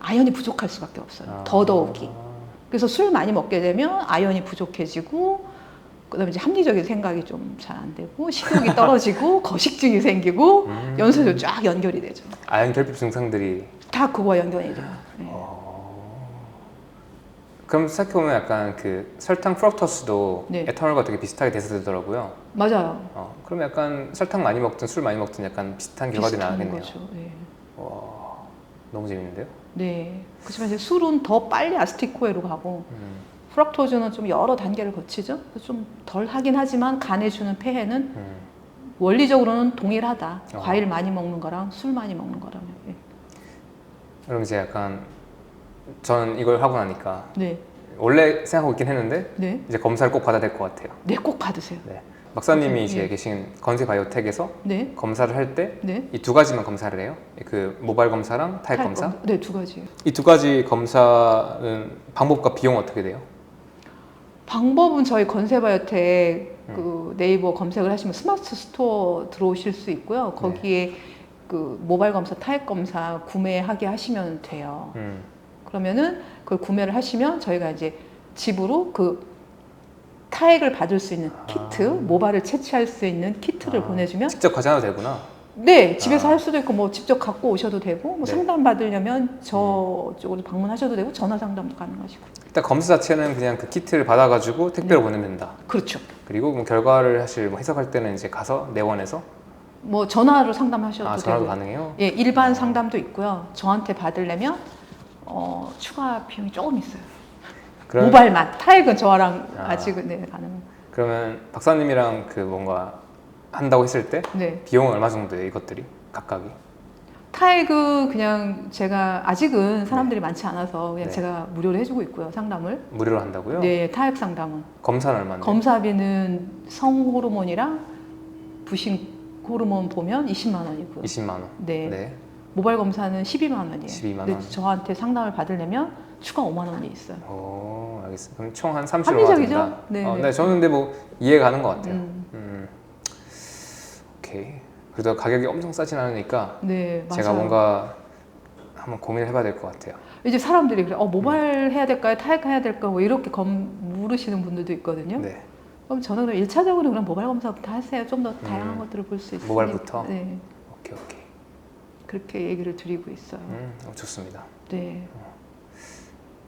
아연이 부족할 수밖에 없어요. 더더욱이. 그래서 술 많이 먹게 되면 아연이 부족해지고 그다음에 이제 합리적인 생각이 좀 잘 안 되고 식욕이 떨어지고 거식증이 생기고 연쇄적으로 쫙 연결이 되죠. 아연 결핍 증상들이 다 그거와 연결이 돼요. 그럼 생각해보면 약간 그 설탕 프럭토스도 에탄올과 되게 비슷하게 대사되더라고요. 맞아요. 그럼 약간 설탕 많이 먹든 술 많이 먹든 약간 비슷한 결과들이 나겠네요. 거죠. 와, 너무 재밌는데요? 네. 그렇지만 이제 술은 더 빨리 아세틸코에로 가고 프락토즈는 좀 여러 단계를 거치죠. 좀 덜 하긴 하지만 간에 주는 폐해는 원리적으로는 동일하다. 과일 많이 먹는 거랑 술 많이 먹는 거라면. 예. 그럼 이제 약간 저는 이걸 하고 나니까 네. 원래 생각하고 있긴 했는데 네. 이제 검사를 꼭 받아야 될 것 같아요. 네, 꼭 받으세요. 네. 박사님이 예. 이제 계신 건세바이오텍에서 네. 검사를 할 때 네. 이 두 가지만 검사를 해요. 그 모발 검사랑 타액 검사. 네, 두 가지. 이 두 가지 검사는 방법과 비용 어떻게 돼요? 방법은 저희 건세바이오텍 그 네이버 검색을 하시면 스마트 스토어 들어오실 수 있고요. 거기에 그 모발 검사, 타액 검사 구매하게 하시면 돼요. 그러면은 그걸 구매를 하시면 저희가 이제 집으로 그 타액을 받을 수 있는 키트, 모발을 채취할 수 있는 키트를 보내주면 직접 가져가도 되구나. 네, 집에서 할 수도 있고 뭐 직접 갖고 오셔도 되고 뭐 네. 상담 받으려면 저쪽으로 방문하셔도 되고 전화 상담도 가능하시고. 일단 검사 자체는 그냥 그 키트를 받아가지고 택배로 보내면 된다. 그렇죠. 그리고 뭐 결과를 사실 뭐 해석할 때는 이제 가서 내원해서 뭐 전화로 상담하셔도 전화도 되고. 가능해요? 예, 일반 상담도 있고요. 저한테 받으려면 추가 비용이 조금 있어요. 모발만. 타액은 저랑 아직은 네, 가능해요. 그러면 박사님이랑 그 뭔가 한다고 했을 때 네. 비용은 얼마 정도예요, 이것들이? 각각이? 타액은 그냥 제가 아직은 사람들이 많지 않아서 그냥 네. 제가 무료로 해주고 있고요. 상담을. 무료로 한다고요? 네, 타액 상담은. 검사는 얼마인데? 검사비는 성호르몬이랑 부신 호르몬 보면 20만 원이고요. 20만 원. 네. 모발 검사는 12만 원이에요. 12만 원. 근데 저한테 상담을 받으려면 추가 5만 원이 있어요. 오, 알겠습니다. 그럼 총 한 30만 원 합리적이죠? 든다. 네. 네, 저는 근데 뭐 이해가 가는 것 같아요. 오케이. 그래도 가격이 엄청 싸진 않으니까 네, 맞아요. 제가 뭔가 한번 고민을 해봐야 될 것 같아요. 이제 사람들이 그래, 모발 해야 될까요? 타액 해야 될까요? 뭐 이렇게 물으시는 분들도 있거든요. 네. 그럼 저는 그럼 1차적으로 그럼 모발 검사부터 하세요. 좀 더 다양한 것들을 볼 수 있으니까. 모발부터? 네. 오케이. 그렇게 얘기를 드리고 있어요. 좋습니다. 네.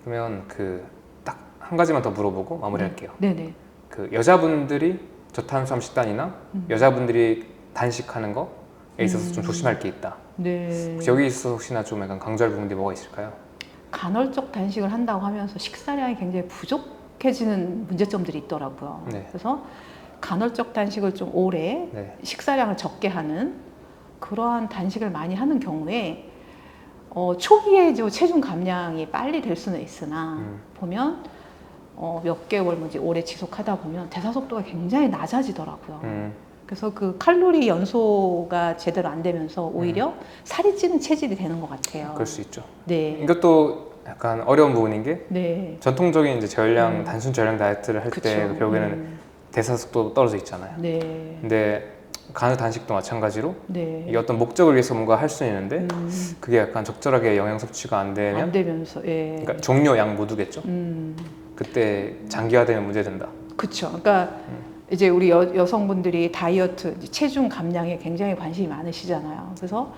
그러면 그 딱 한 가지만 더 물어보고 마무리할게요. 네네. 그 여자분들이 저탄수화물 식단이나 여자분들이 단식하는 거에 있어서 좀 조심할 게 있다. 네. 혹시 여기 있어서 혹시나 좀 약간 강조할 부분들이 뭐가 있을까요? 간헐적 단식을 한다고 하면서 식사량이 굉장히 부족해지는 문제점들이 있더라고요. 네. 그래서 간헐적 단식을 좀 오래 네. 식사량을 적게 하는 그러한 단식을 많이 하는 경우에 초기에 체중 감량이 빨리 될 수는 있으나 보면 몇 개월 뭐지 오래 지속하다 보면 대사 속도가 굉장히 낮아지더라고요. 그래서 그 칼로리 연소가 제대로 안 되면서 오히려 살이 찌는 체질이 되는 것 같아요. 그럴 수 있죠. 네. 이것도 약간 어려운 부분인 게 네. 전통적인 이제 저혈량 단순 저혈량 다이어트를 할 때 결국에는 대사 속도 떨어져 있잖아요. 네. 근데 간헐 단식도 마찬가지로 네. 이게 어떤 목적을 위해서 뭔가 할 수 있는데 그게 약간 적절하게 영양 섭취가 안 되면 안 되면서 예. 그러니까 종료 양 모두겠죠. 그때 장기화되면 문제된다. 그렇죠. 그러니까 이제 우리 여성분들이 다이어트, 체중 감량에 굉장히 관심이 많으시잖아요. 그래서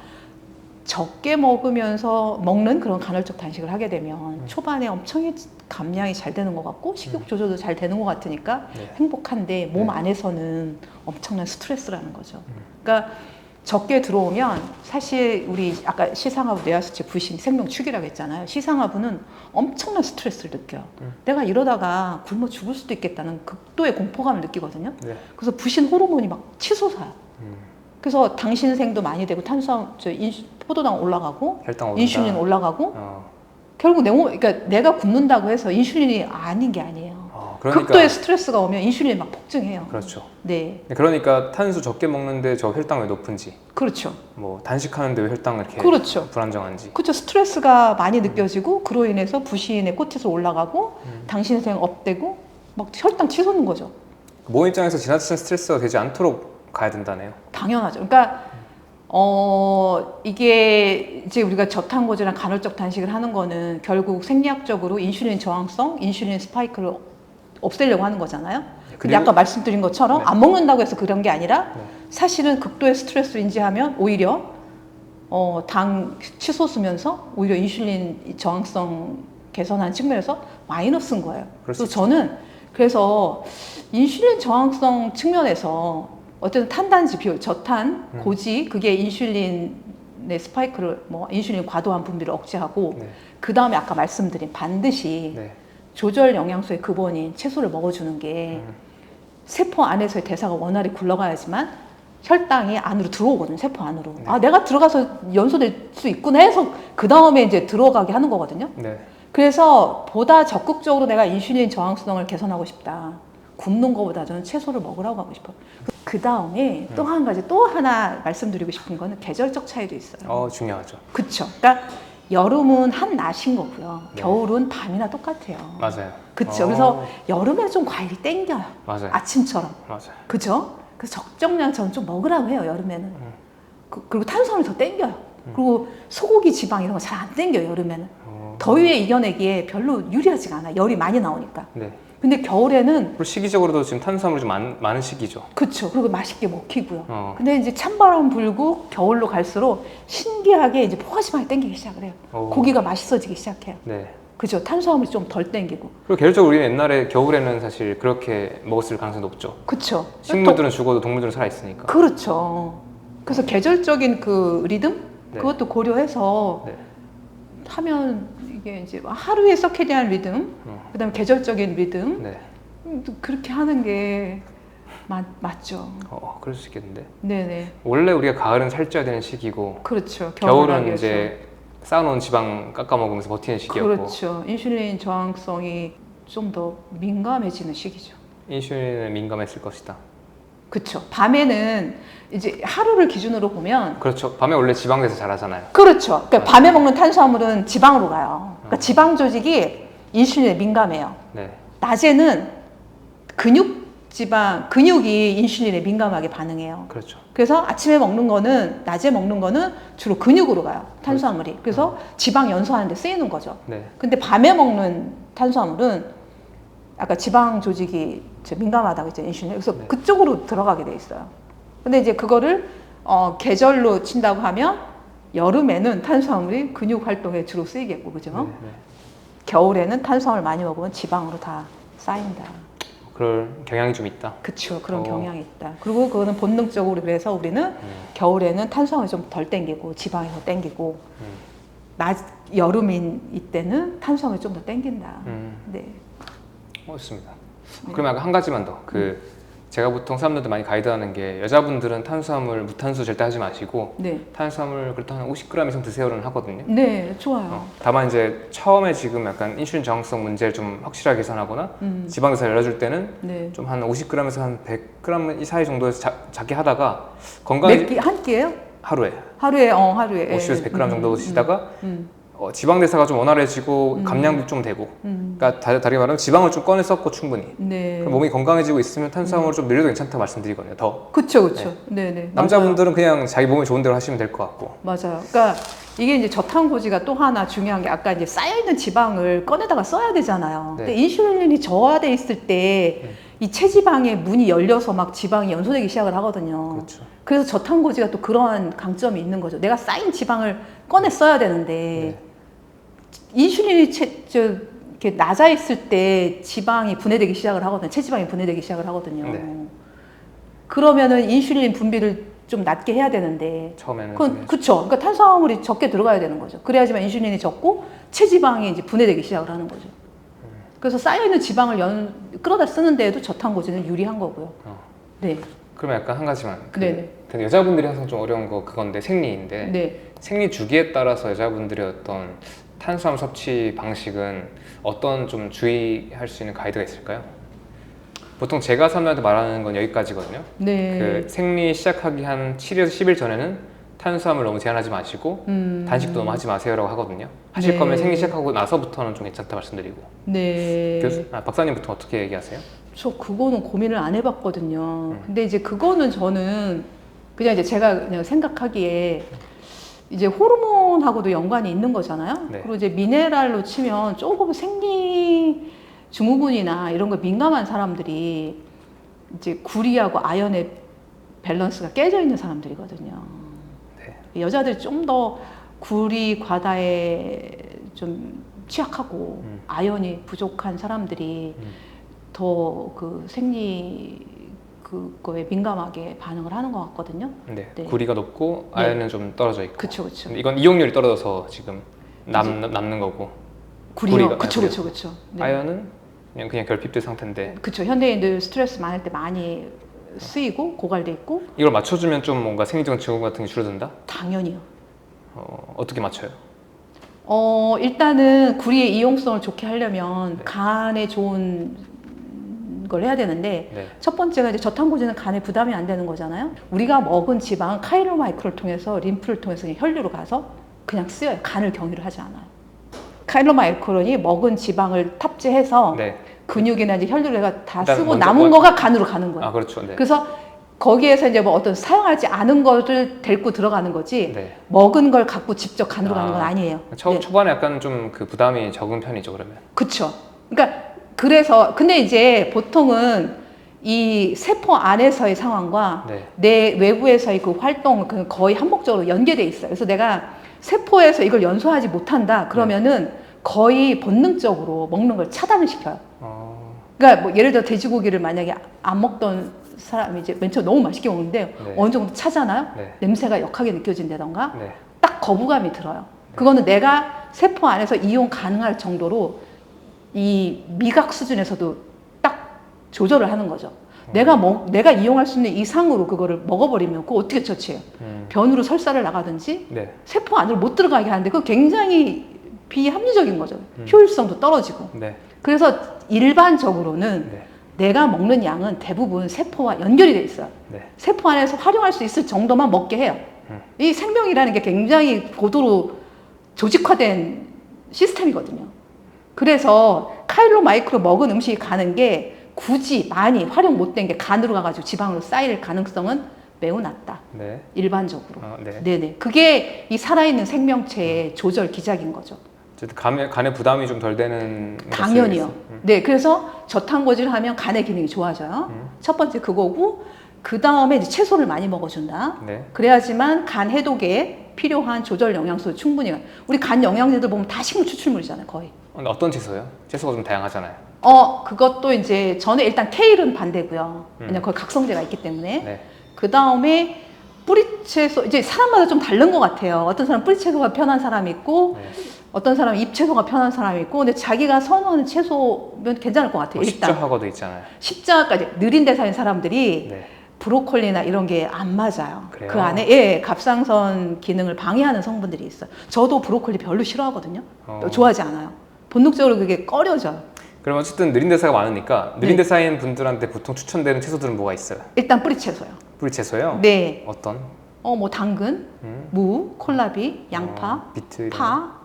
적게 먹으면서 먹는 그런 간헐적 단식을 하게 되면 초반에 엄청 감량이 잘 되는 것 같고 식욕 조절도 잘 되는 것 같으니까 행복한데 몸 안에서는 엄청난 스트레스라는 거죠. 그러니까 적게 들어오면 사실 우리 아까 시상하부 뇌하수체 부신 생명축이라고 했잖아요. 시상하부는 엄청난 스트레스를 느껴요. 내가 이러다가 굶어 죽을 수도 있겠다는 극도의 공포감을 느끼거든요. 그래서 부신 호르몬이 막 치솟아요. 그래서 당신생도 많이 되고 포도당 올라가고 인슐린 올라가고 결국 그러니까 내가 굶는다고 해서 인슐린이 아닌 게 아니에요. 그러니까, 극도의 스트레스가 오면 인슐린이 막 폭증해요. 그렇죠. 네. 그러니까 탄수 적게 먹는데 저 혈당 왜 높은지. 그렇죠. 뭐 단식하는데 왜 혈당 이렇게 그렇죠. 불안정한지. 그렇죠. 스트레스가 많이 느껴지고 그로 인해서 부신의 코티솔 올라가고 당신생 업되고 막 혈당 치솟는 거죠. 몸 입장에서 지나치는 스트레스가 되지 않도록 가야 된다네요. 당연하죠. 그러니까 이게 이제 우리가 저탄고지랑 간헐적 단식을 하는 거는 결국 생리학적으로 인슐린 저항성, 인슐린 스파이크를 없애려고 하는 거잖아요. 근데 아까 말씀드린 것처럼 안 먹는다고 해서 그런 게 아니라 사실은 극도의 스트레스를 인지하면 오히려 당 치솟으면서 오히려 인슐린 저항성 개선하는 측면에서 마이너스인 거예요. 그래서 저는 그래서 인슐린 저항성 측면에서 어쨌든 탄단지 비율, 저탄, 고지 그게 인슐린의 스파이크를 인슐린 과도한 분비를 억제하고 그 다음에 아까 말씀드린 반드시 조절 영양소의 근본인 채소를 먹어주는 게 세포 안에서의 대사가 원활히 굴러가야지만 혈당이 안으로 들어오거든, 세포 안으로. 네. 아, 내가 들어가서 연소될 수 있구나 해서 그 다음에 이제 들어가게 하는 거거든요. 네. 그래서 보다 적극적으로 내가 인슐린 저항성을 개선하고 싶다. 굶는 거보다 저는 채소를 먹으라고 하고 싶어요. 그 다음에 또 한 가지, 또 하나 말씀드리고 싶은 거는 계절적 차이도 있어요. 중요하죠. 그쵸. 그러니까 여름은 한낮인 거고요. 네. 겨울은 밤이나 똑같아요. 맞아요. 그쵸. 그래서 여름에 좀 과일이 땡겨요. 맞아요. 아침처럼. 맞아요. 그죠? 그래서 적정량 저는 좀 먹으라고 해요, 여름에는. 그리고 탄수화물 더 땡겨요. 그리고 소고기 지방 이런 거 잘 안 땡겨요, 여름에는. 더위에 이겨내기에 별로 유리하지가 않아. 열이 많이 나오니까. 네. 근데 겨울에는 그리고 시기적으로도 지금 탄수화물이 좀 많은 시기죠. 그쵸. 그리고 맛있게 먹히고요. 근데 이제 찬바람 불고 겨울로 갈수록 신기하게 이제 포화지방이 땡기기 시작을 해요. 고기가 맛있어지기 시작해요. 네. 그죠. 탄수화물이 좀 덜 땡기고. 그리고 계절적으로 우리는 옛날에 겨울에는 사실 그렇게 먹었을 가능성이 높죠. 그쵸. 식물들은 죽어도 동물들은 살아있으니까. 그렇죠. 그래서 계절적인 그 리듬? 네. 그것도 고려해서 네. 하면 이게 이제 하루의 서케디안 리듬, 그다음에 계절적인 리듬, 네. 그렇게 하는 게 맞죠. 그럴 수 있겠는데. 네네. 원래 우리가 가을은 살쪄야 되는 시기고, 그렇죠. 겨울은 이제 쌓아놓은 지방 깎아 먹으면서 버티는 시기였고, 그렇죠. 인슐린 저항성이 좀 더 민감해지는 시기죠. 인슐린에 민감했을 것이다. 그렇죠. 밤에는 이제 하루를 기준으로 보면 그렇죠. 밤에 원래 지방에서 자라잖아요. 그렇죠. 그러니까 밤에 먹는 탄수화물은 지방으로 가요. 그러니까 지방 조직이 인슐린에 민감해요. 네. 낮에는 근육이 인슐린에 민감하게 반응해요. 그렇죠. 그래서 아침에 먹는 거는, 낮에 먹는 거는 주로 근육으로 가요. 탄수화물이. 그래서 지방 연소하는 데 쓰이는 거죠. 네. 근데 밤에 먹는 탄수화물은 아까 지방 조직이 민감하다고 했죠, 인슐린. 그래서 네. 그쪽으로 들어가게 돼 있어요. 근데 이제 그거를 계절로 친다고 하면 여름에는 탄수화물이 근육 활동에 주로 쓰이겠고, 그죠? 네, 네. 겨울에는 탄수화물 많이 먹으면 지방으로 다 쌓인다. 그럴 경향이 좀 있다. 그쵸. 그런 경향이 있다. 그리고 그거는 본능적으로, 그래서 우리는 겨울에는 탄수화물이 좀 덜 땡기고 지방이 더 땡기고 여름인 이때는 탄수화물이 좀 더 땡긴다. 네. 좋습니다. 그러면 한 가지만 더. 제가 보통 사람들도 많이 가이드하는 게, 여자분들은 탄수화물, 무탄수 절대 하지 마시고, 네. 탄수화물 그래도 한 50g 이상 드세요는 하거든요. 네, 좋아요. 다만 이제 처음에 지금 약간 인슐린 저항성 문제를 좀 확실하게 개선하거나 지방 대사를 열어줄 때는 네. 좀 한 50g에서 한 100g 이 사이 정도에서 작게 하다가 한 끼예요? 하루에 하루에. 50에서 100g 정도 드시다가 지방 대사가 좀 원활해지고 감량도 좀 되고, 그러니까 다르게 말하면 지방을 좀 꺼내 썼고 충분히. 네. 그럼 몸이 건강해지고 있으면 탄수화물을 좀 늘려도 괜찮다 말씀드리거든요. 더. 그쵸. 네. 남자분들은 그냥 자기 몸이 좋은 대로 하시면 될 것 같고. 맞아요. 그러니까 이게 이제 저탄고지가 또 하나 중요한 게, 아까 이제 쌓여있는 지방을 꺼내다가 써야 되잖아요. 네. 근데 인슐린이 저하돼 있을 때 이 체지방의 문이 열려서 막 지방이 연소되기 시작을 하거든요. 그렇죠. 그래서 저탄고지가 또 그러한 강점이 있는 거죠. 내가 쌓인 지방을 꺼내 써야 되는데, 인슐린이 이렇게 낮아 있을 때 지방이 분해되기 시작을 하거든요. 체지방이 분해되기 시작을 하거든요. 네. 그러면은 인슐린 분비를 좀 낮게 해야 되는데, 처음에는. 그쵸. 그러니까 탄수화물이 적게 들어가야 되는 거죠. 그래야지만 인슐린이 적고 체지방이 이제 분해되기 시작을 하는 거죠. 그래서 쌓여있는 지방을 끌어다 쓰는 데에도 저탄고지는 유리한 거고요. 네. 그러면 약간 한 가지만. 네네. 여자분들이 항상 좀 어려운 거 그건데, 생리인데. 네. 생리 주기에 따라서 여자분들의 어떤 탄수화물 섭취 방식은 어떤 좀 주의할 수 있는 가이드가 있을까요? 보통 제가 사람들한테 말하는 건 여기까지거든요. 네. 생리 시작하기 한 7에서 10일 전에는 탄수화물 너무 제한하지 마시고 단식도 너무 하지 마세요라고 하거든요. 하실 네. 거면 생리 시작하고 나서부터는 좀 괜찮다 말씀드리고. 네. 박사님 보통 어떻게 얘기하세요? 저 그거는 고민을 안 해봤거든요. 근데 이제 그거는 저는 그냥 이제 제가 그냥 생각하기에 이제 호르몬하고도 연관이 있는 거잖아요. 네. 그리고 이제 미네랄로 치면 조금 생리 증후군이나 이런 거 민감한 사람들이 이제 구리하고 아연의 밸런스가 깨져 있는 사람들이거든요. 네. 여자들이 좀 더 구리 과다에 좀 취약하고 아연이 부족한 사람들이 더 그 생리 그거에 민감하게 반응을 하는 것 같거든요. 네. 네. 구리가 높고 아연은 좀 떨어져 있고. 그쵸. 이건 이용률이 떨어져서 지금 남는 거고. 구리요. 그쵸. 네. 아연은 그냥 결핍된 상태인데. 그쵸. 현대인들 스트레스 많을 때 많이 쓰이고 고갈돼 있고. 이걸 맞춰주면 좀 뭔가 생리적 증후 같은 게 줄어든다? 당연히요. 어떻게 맞춰요? 일단은 구리의 이용성을 좋게 하려면 네. 간에 좋은 걸 해야 되는데 네. 첫 번째가 이제 저탄고지는 간에 부담이 안 되는 거잖아요. 우리가 먹은 지방은 카일로마이크를 통해서 림프를 통해서 그냥 혈류로 가서 그냥 쓰여요. 간을 경유를 하지 않아요. 카일로마이크론이 먹은 지방을 탑재해서 네. 근육이나 이제 혈류가 다 일단 쓰고 먼저 남은 거가 간으로 가는 거예요. 아, 그렇죠. 네. 그래서 거기에서 이제 뭐 어떤 사용하지 않은 거를 데리고 들어가는 거지 네. 먹은 걸 갖고 직접 간으로 가는 건 아니에요. 네. 초반에 약간 좀 그 부담이 적은 편이죠, 그러면. 그쵸. 그러니까 그래서 근데 이제 보통은 이 세포 안에서의 상황과 네. 내 외부에서의 그 활동은 거의 한목적으로 연계돼 있어요. 그래서 내가 세포에서 이걸 연소하지 못한다 그러면은 거의 본능적으로 먹는 걸 차단을 시켜요. 그러니까 뭐 예를 들어 돼지고기를 만약에 안 먹던 사람이 이제 맨 처음 너무 맛있게 먹는데 네. 어느 정도 차잖아요. 네. 냄새가 역하게 느껴진다던가 네. 딱 거부감이 들어요. 그거는 내가 세포 안에서 이용 가능할 정도로 이 미각 수준에서도 딱 조절을 하는 거죠. 내가 이용할 수 있는 이상으로 그거를 먹어버리면 그거 어떻게 처치해요? 변으로 설사를 나가든지 네. 세포 안으로 못 들어가게 하는데 그거 굉장히 비합리적인 거죠. 효율성도 떨어지고. 네. 그래서 일반적으로는 네. 내가 먹는 양은 대부분 세포와 연결이 돼 있어요. 네. 세포 안에서 활용할 수 있을 정도만 먹게 해요. 이 생명이라는 게 굉장히 고도로 조직화된 시스템이거든요. 그래서 카일로마이크로 먹은 음식이 가는 게 굳이 많이 활용 못된 게 간으로 가가지고 지방으로 쌓일 가능성은 매우 낮다. 네. 일반적으로. 네. 네네. 그게 이 살아있는 생명체의 조절 기작인 거죠. 간에 부담이 좀 덜 되는. 당연히요. 네, 그래서 저탄고지를 하면 간의 기능이 좋아져요. 첫 번째 그거고, 그 다음에 이제 채소를 많이 먹어준다. 네. 그래야지만 간 해독에 필요한 조절 영양소 충분히. 우리 간 영양제들 보면 다 식물 추출물이잖아요, 거의. 근데 어떤 채소요? 채소가 좀 다양하잖아요. 그것도 이제 저는 일단 케일은 반대고요. 왜냐면 거기 각성제가 있기 때문에. 네. 그 다음에 뿌리채소, 이제 사람마다 좀 다른 것 같아요. 어떤 사람 뿌리채소가 편한 사람이 있고, 네. 어떤 사람은 잎채소가 편한 사람이 있고, 근데 자기가 선호하는 채소면 괜찮을 것 같아요. 일단. 십자하고도 있잖아요. 십자까지 느린 대사인 사람들이 네. 브로콜리나 이런 게 안 맞아요. 그래요? 그 안에 갑상선 기능을 방해하는 성분들이 있어요. 저도 브로콜리 별로 싫어하거든요. 좋아하지 않아요. 본능적으로 그게 꺼려져요. 그럼 어쨌든 느린 대사가 많으니까 느린 대사인 분들한테 보통 추천되는 채소들은 뭐가 있어요? 일단 뿌리채소요. 뿌리채소요? 네. 어떤? 뭐 당근, 무, 콜라비, 양파, 비트, 파,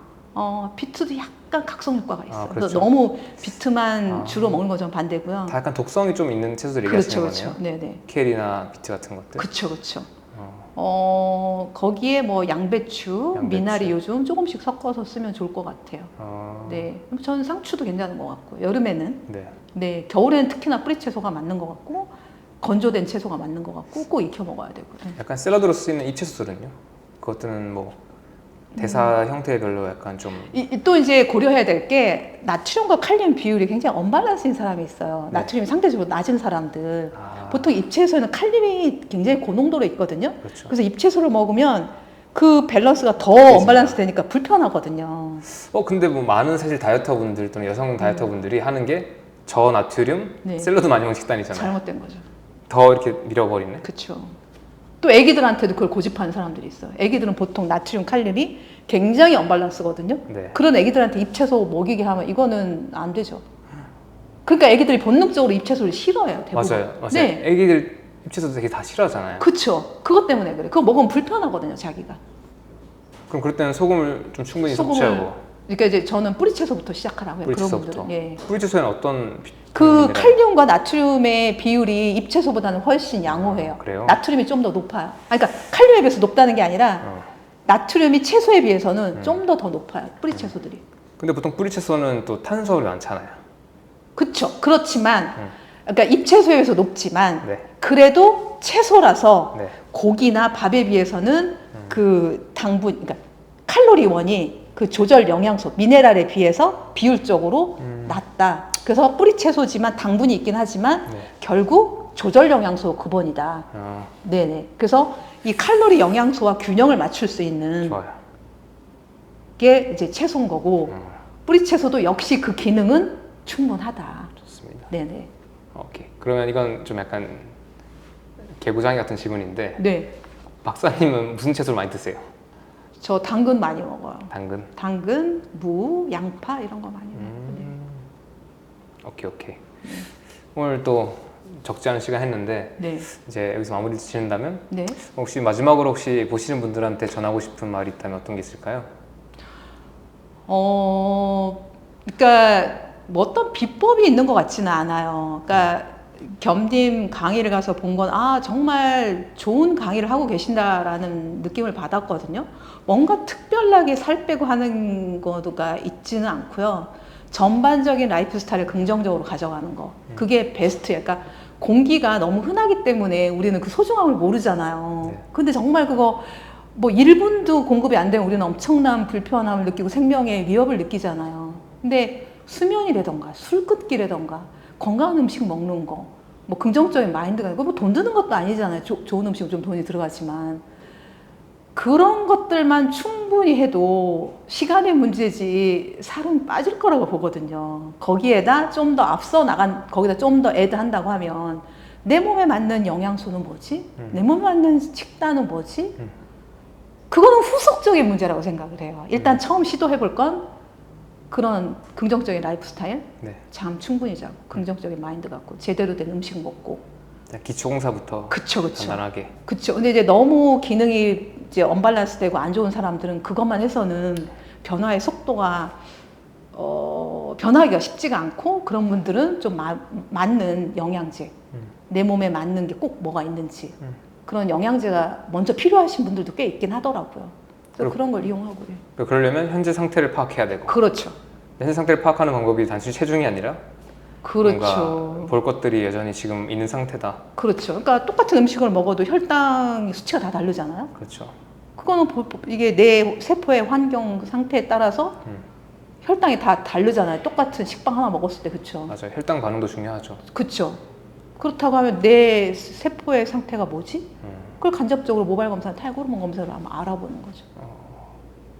비트도 약간 각성 효과가 있어요. 그렇죠. 너무 비트만 주로 먹는 거 좀 반대고요. 다 약간 독성이 좀 있는 채소들 그렇죠, 얘기하시는 그렇죠. 거네요? 네네. 케일이나 비트 같은 것들? 그렇죠, 그렇죠. 거기에 뭐 양배추, 미나리 요즘 조금씩 섞어서 쓰면 좋을 것 같아요. 네, 저는 상추도 괜찮은 것 같고 여름에는 네, 겨울에는 특히나 뿌리채소가 맞는 것 같고 건조된 채소가 맞는 것 같고 꼭 익혀 먹어야 되고. 약간 샐러드로 쓰이는 잎채소들은요? 그것들은 뭐 대사 형태별로 약간 좀 또 이제 고려해야 될 게 나트륨과 칼륨 비율이 굉장히 언밸런스인 사람이 있어요. 네. 나트륨이 상대적으로 낮은 사람들. 보통 잎채소에는 칼륨이 굉장히 고농도로 있거든요. 그렇죠. 그래서 잎채소를 먹으면 그 밸런스가 더 언밸런스 되니까 불편하거든요. 근데 뭐 많은 사실 다이어터 분들 또는 여성 다이어터 분들이 하는 게 저나트륨 네. 샐러드 많이 먹는 식단이잖아요. 잘못된 거죠. 더 이렇게 밀어버리네. 그렇죠. 또 애기들한테도 그걸 고집하는 사람들이 있어요. 애기들은 보통 나트륨, 칼륨이 굉장히 언밸런스거든요. 네. 그런 애기들한테 잎채소 먹이게 하면 이거는 안 되죠. 그러니까 애기들이 본능적으로 잎채소를 싫어해요. 대부분. 맞아요. 네. 애기들 잎채소도 되게 다 싫어하잖아요. 그렇죠. 그것 때문에 그래. 그거 먹으면 불편하거든요, 자기가. 그럼 그럴 때는 소금을 좀 충분히 섭취하고. 그러니까 이제 저는 뿌리채소부터 시작하라고요. 뿌리채소부터. 그런 분들은. 예. 뿌리채소에는 어떤 그 칼륨과 나트륨의 비율이 잎채소보다는 훨씬 양호해요. 그래요? 나트륨이 좀 더 높아요. 그러니까 칼륨에 비해서 높다는 게 아니라 나트륨이 채소에 비해서는 좀 더 높아요. 뿌리채소들이. 근데 보통 뿌리채소는 또 탄수화물이 많잖아요. 그렇죠. 그렇지만 그러니까 잎채소에 비해서 높지만 네. 그래도 채소라서 네. 고기나 밥에 비해서는 그 당분, 그러니까 칼로리원이 그 조절 영양소, 미네랄에 비해서 비율적으로 낮다. 그래서 뿌리채소지만 당분이 있긴 하지만 네. 결국 조절 영양소 근본이다. 네네. 그래서 이 칼로리 영양소와 균형을 맞출 수 있는 좋아요. 게 이제 채소인 거고 뿌리 채소도 역시 그 기능은 충분하다. 좋습니다. 네네. 오케이. 그러면 이건 좀 약간 개구장이 같은 질문인데 네. 박사님은 무슨 채소를 많이 드세요? 저 당근 많이 먹어요. 당근, 무, 양파 이런 거 많이 먹어요. 네. 오케이. 오늘 또 적지 않은 시간 했는데 네. 이제 여기서 마무리 지는다면 네. 혹시 마지막으로 혹시 보시는 분들한테 전하고 싶은 말이 있다면 어떤 게 있을까요? 그러니까 뭐 어떤 비법이 있는 것 같지는 않아요. 그러니까 겸님 강의를 가서 본 건 정말 좋은 강의를 하고 계신다라는 느낌을 받았거든요. 뭔가 특별하게 살 빼고 하는 거가 있지는 않고요. 전반적인 라이프 스타일을 긍정적으로 가져가는 거. 그게 베스트예요. 그러니까 공기가 너무 흔하기 때문에 우리는 그 소중함을 모르잖아요. 네. 근데 정말 그거 뭐 1분도 공급이 안 되면 우리는 엄청난 불편함을 느끼고 생명의 위협을 느끼잖아요. 근데 수면이라던가 술 끊기라던가 건강한 음식 먹는 거, 뭐 긍정적인 마인드가 있고 뭐 돈 드는 것도 아니잖아요. 좋은 음식은 좀 돈이 들어가지만 그런 것들만 충분히 해도 시간의 문제지 살은 빠질 거라고 보거든요. 거기에다 좀 더 앞서 나간, 거기다 좀 더 애드한다고 하면 내 몸에 맞는 영양소는 뭐지? 내 몸에 맞는 식단은 뭐지? 그거는 후속적인 문제라고 생각을 해요. 일단 처음 시도해볼 건 그런 긍정적인 라이프 스타일, 네. 잠 충분히 자고 긍정적인 마인드 갖고 제대로 된 음식 먹고 기초공사부터 그쵸. 간단하게. 그쵸. 근데 이제 너무 기능이 이제 언밸런스 되고 안 좋은 사람들은 그것만 해서는 변화의 속도가 변하기가 쉽지가 않고 그런 분들은 좀 맞는 영양제, 내 몸에 맞는 게 꼭 뭐가 있는지 그런 영양제가 먼저 필요하신 분들도 꽤 있긴 하더라고요. 그래서 그런 걸 이용하고 그래요. 그러려면 현재 상태를 파악해야 되고. 그렇죠. 현재 상태를 파악하는 방법이 단순히 체중이 아니라 그렇죠. 볼 것들이 여전히 지금 있는 상태다. 그렇죠. 그러니까 똑같은 음식을 먹어도 혈당 수치가 다 다르잖아요. 그렇죠. 그거는 이게 내 세포의 환경 상태에 따라서 혈당이 다 다르잖아요. 똑같은 식빵 하나 먹었을 때, 그렇죠. 맞아요. 혈당 반응도 중요하죠. 그렇죠. 그렇다고 하면 내 세포의 상태가 뭐지? 그걸 간접적으로 모발 검사, 탈호르몬 검사로 아마 알아보는 거죠.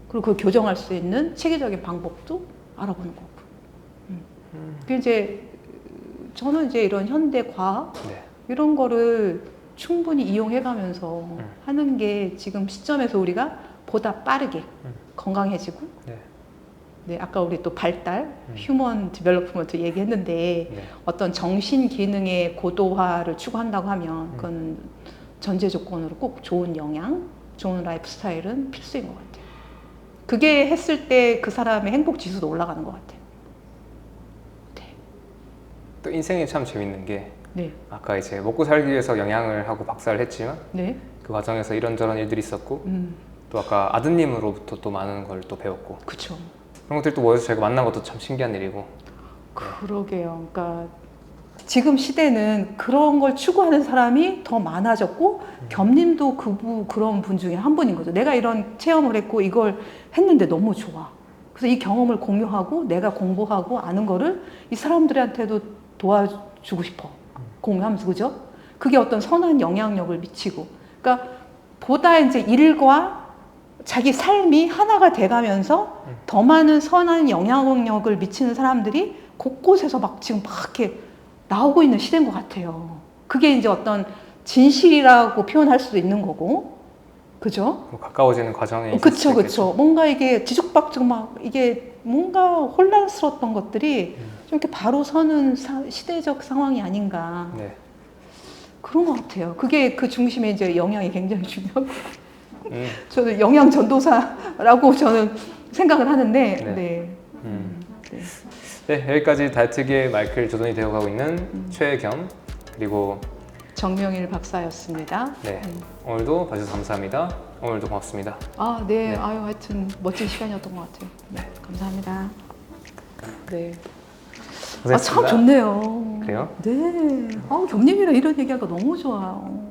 그리고 그걸 교정할 수 있는 체계적인 방법도 알아보는 거고. 그 이제 저는 이제 이런 현대 과학 이런 거를 충분히 이용해가면서 하는 게 지금 시점에서 우리가 보다 빠르게 건강해지고. 네, 아까 우리 또 발달, 휴먼 디벨로프먼트 얘기했는데 어떤 정신 기능의 고도화를 추구한다고 하면 그건 전제 조건으로 꼭 좋은 영양, 좋은 라이프 스타일은 필수인 것 같아요. 그게 했을 때 그 사람의 행복 지수도 올라가는 것 같아요. 네. 또 인생이 참 재밌는 게 아까 이제 먹고 살기 위해서 영양을 하고 박사를 했지만 그 과정에서 이런저런 일들이 있었고 또 아까 아드님으로부터 또 많은 걸 또 배웠고 그쵸. 그런 것들이 또 모여서 저희가 만난 것도 참 신기한 일이고. 그러게요. 그러니까 지금 시대는 그런 걸 추구하는 사람이 더 많아졌고 겸님도 그런 분 중에 한 분인 거죠. 내가 이런 체험을 했고 이걸 했는데 너무 좋아. 그래서 이 경험을 공유하고 내가 공부하고 아는 거를 이 사람들한테도 도와주고 싶어. 공유하면서, 그죠? 그게 어떤 선한 영향력을 미치고. 그러니까 보다 이제 일과 자기 삶이 하나가 돼가면서 더 많은 선한 영향력을 미치는 사람들이 곳곳에서 막 지금 막 이렇게 나오고 있는 시대인 것 같아요. 그게 이제 어떤 진실이라고 표현할 수도 있는 거고, 그죠? 가까워지는 과정에. 그쵸. 뭔가 이게 뒤죽박죽 막 이게 뭔가 혼란스러웠던 것들이 좀 이렇게 바로 서는 시대적 상황이 아닌가. 그런 것 같아요. 그게 그 중심에 이제 영양이 굉장히 중요하고. 저는 영양 전도사라고 저는 생각을 하는데, 여기까지 다이어트계의 마이클 조던이 되어가고 있는 최겸 그리고 정명일 박사였습니다. 오늘도 봐주셔서 감사합니다. 오늘도 고맙습니다. 하여튼 멋진 시간이었던 것 같아요. 감사합니다. 참 좋네요. 그래요? 겸님이랑 이런 얘기하니까 너무 좋아요.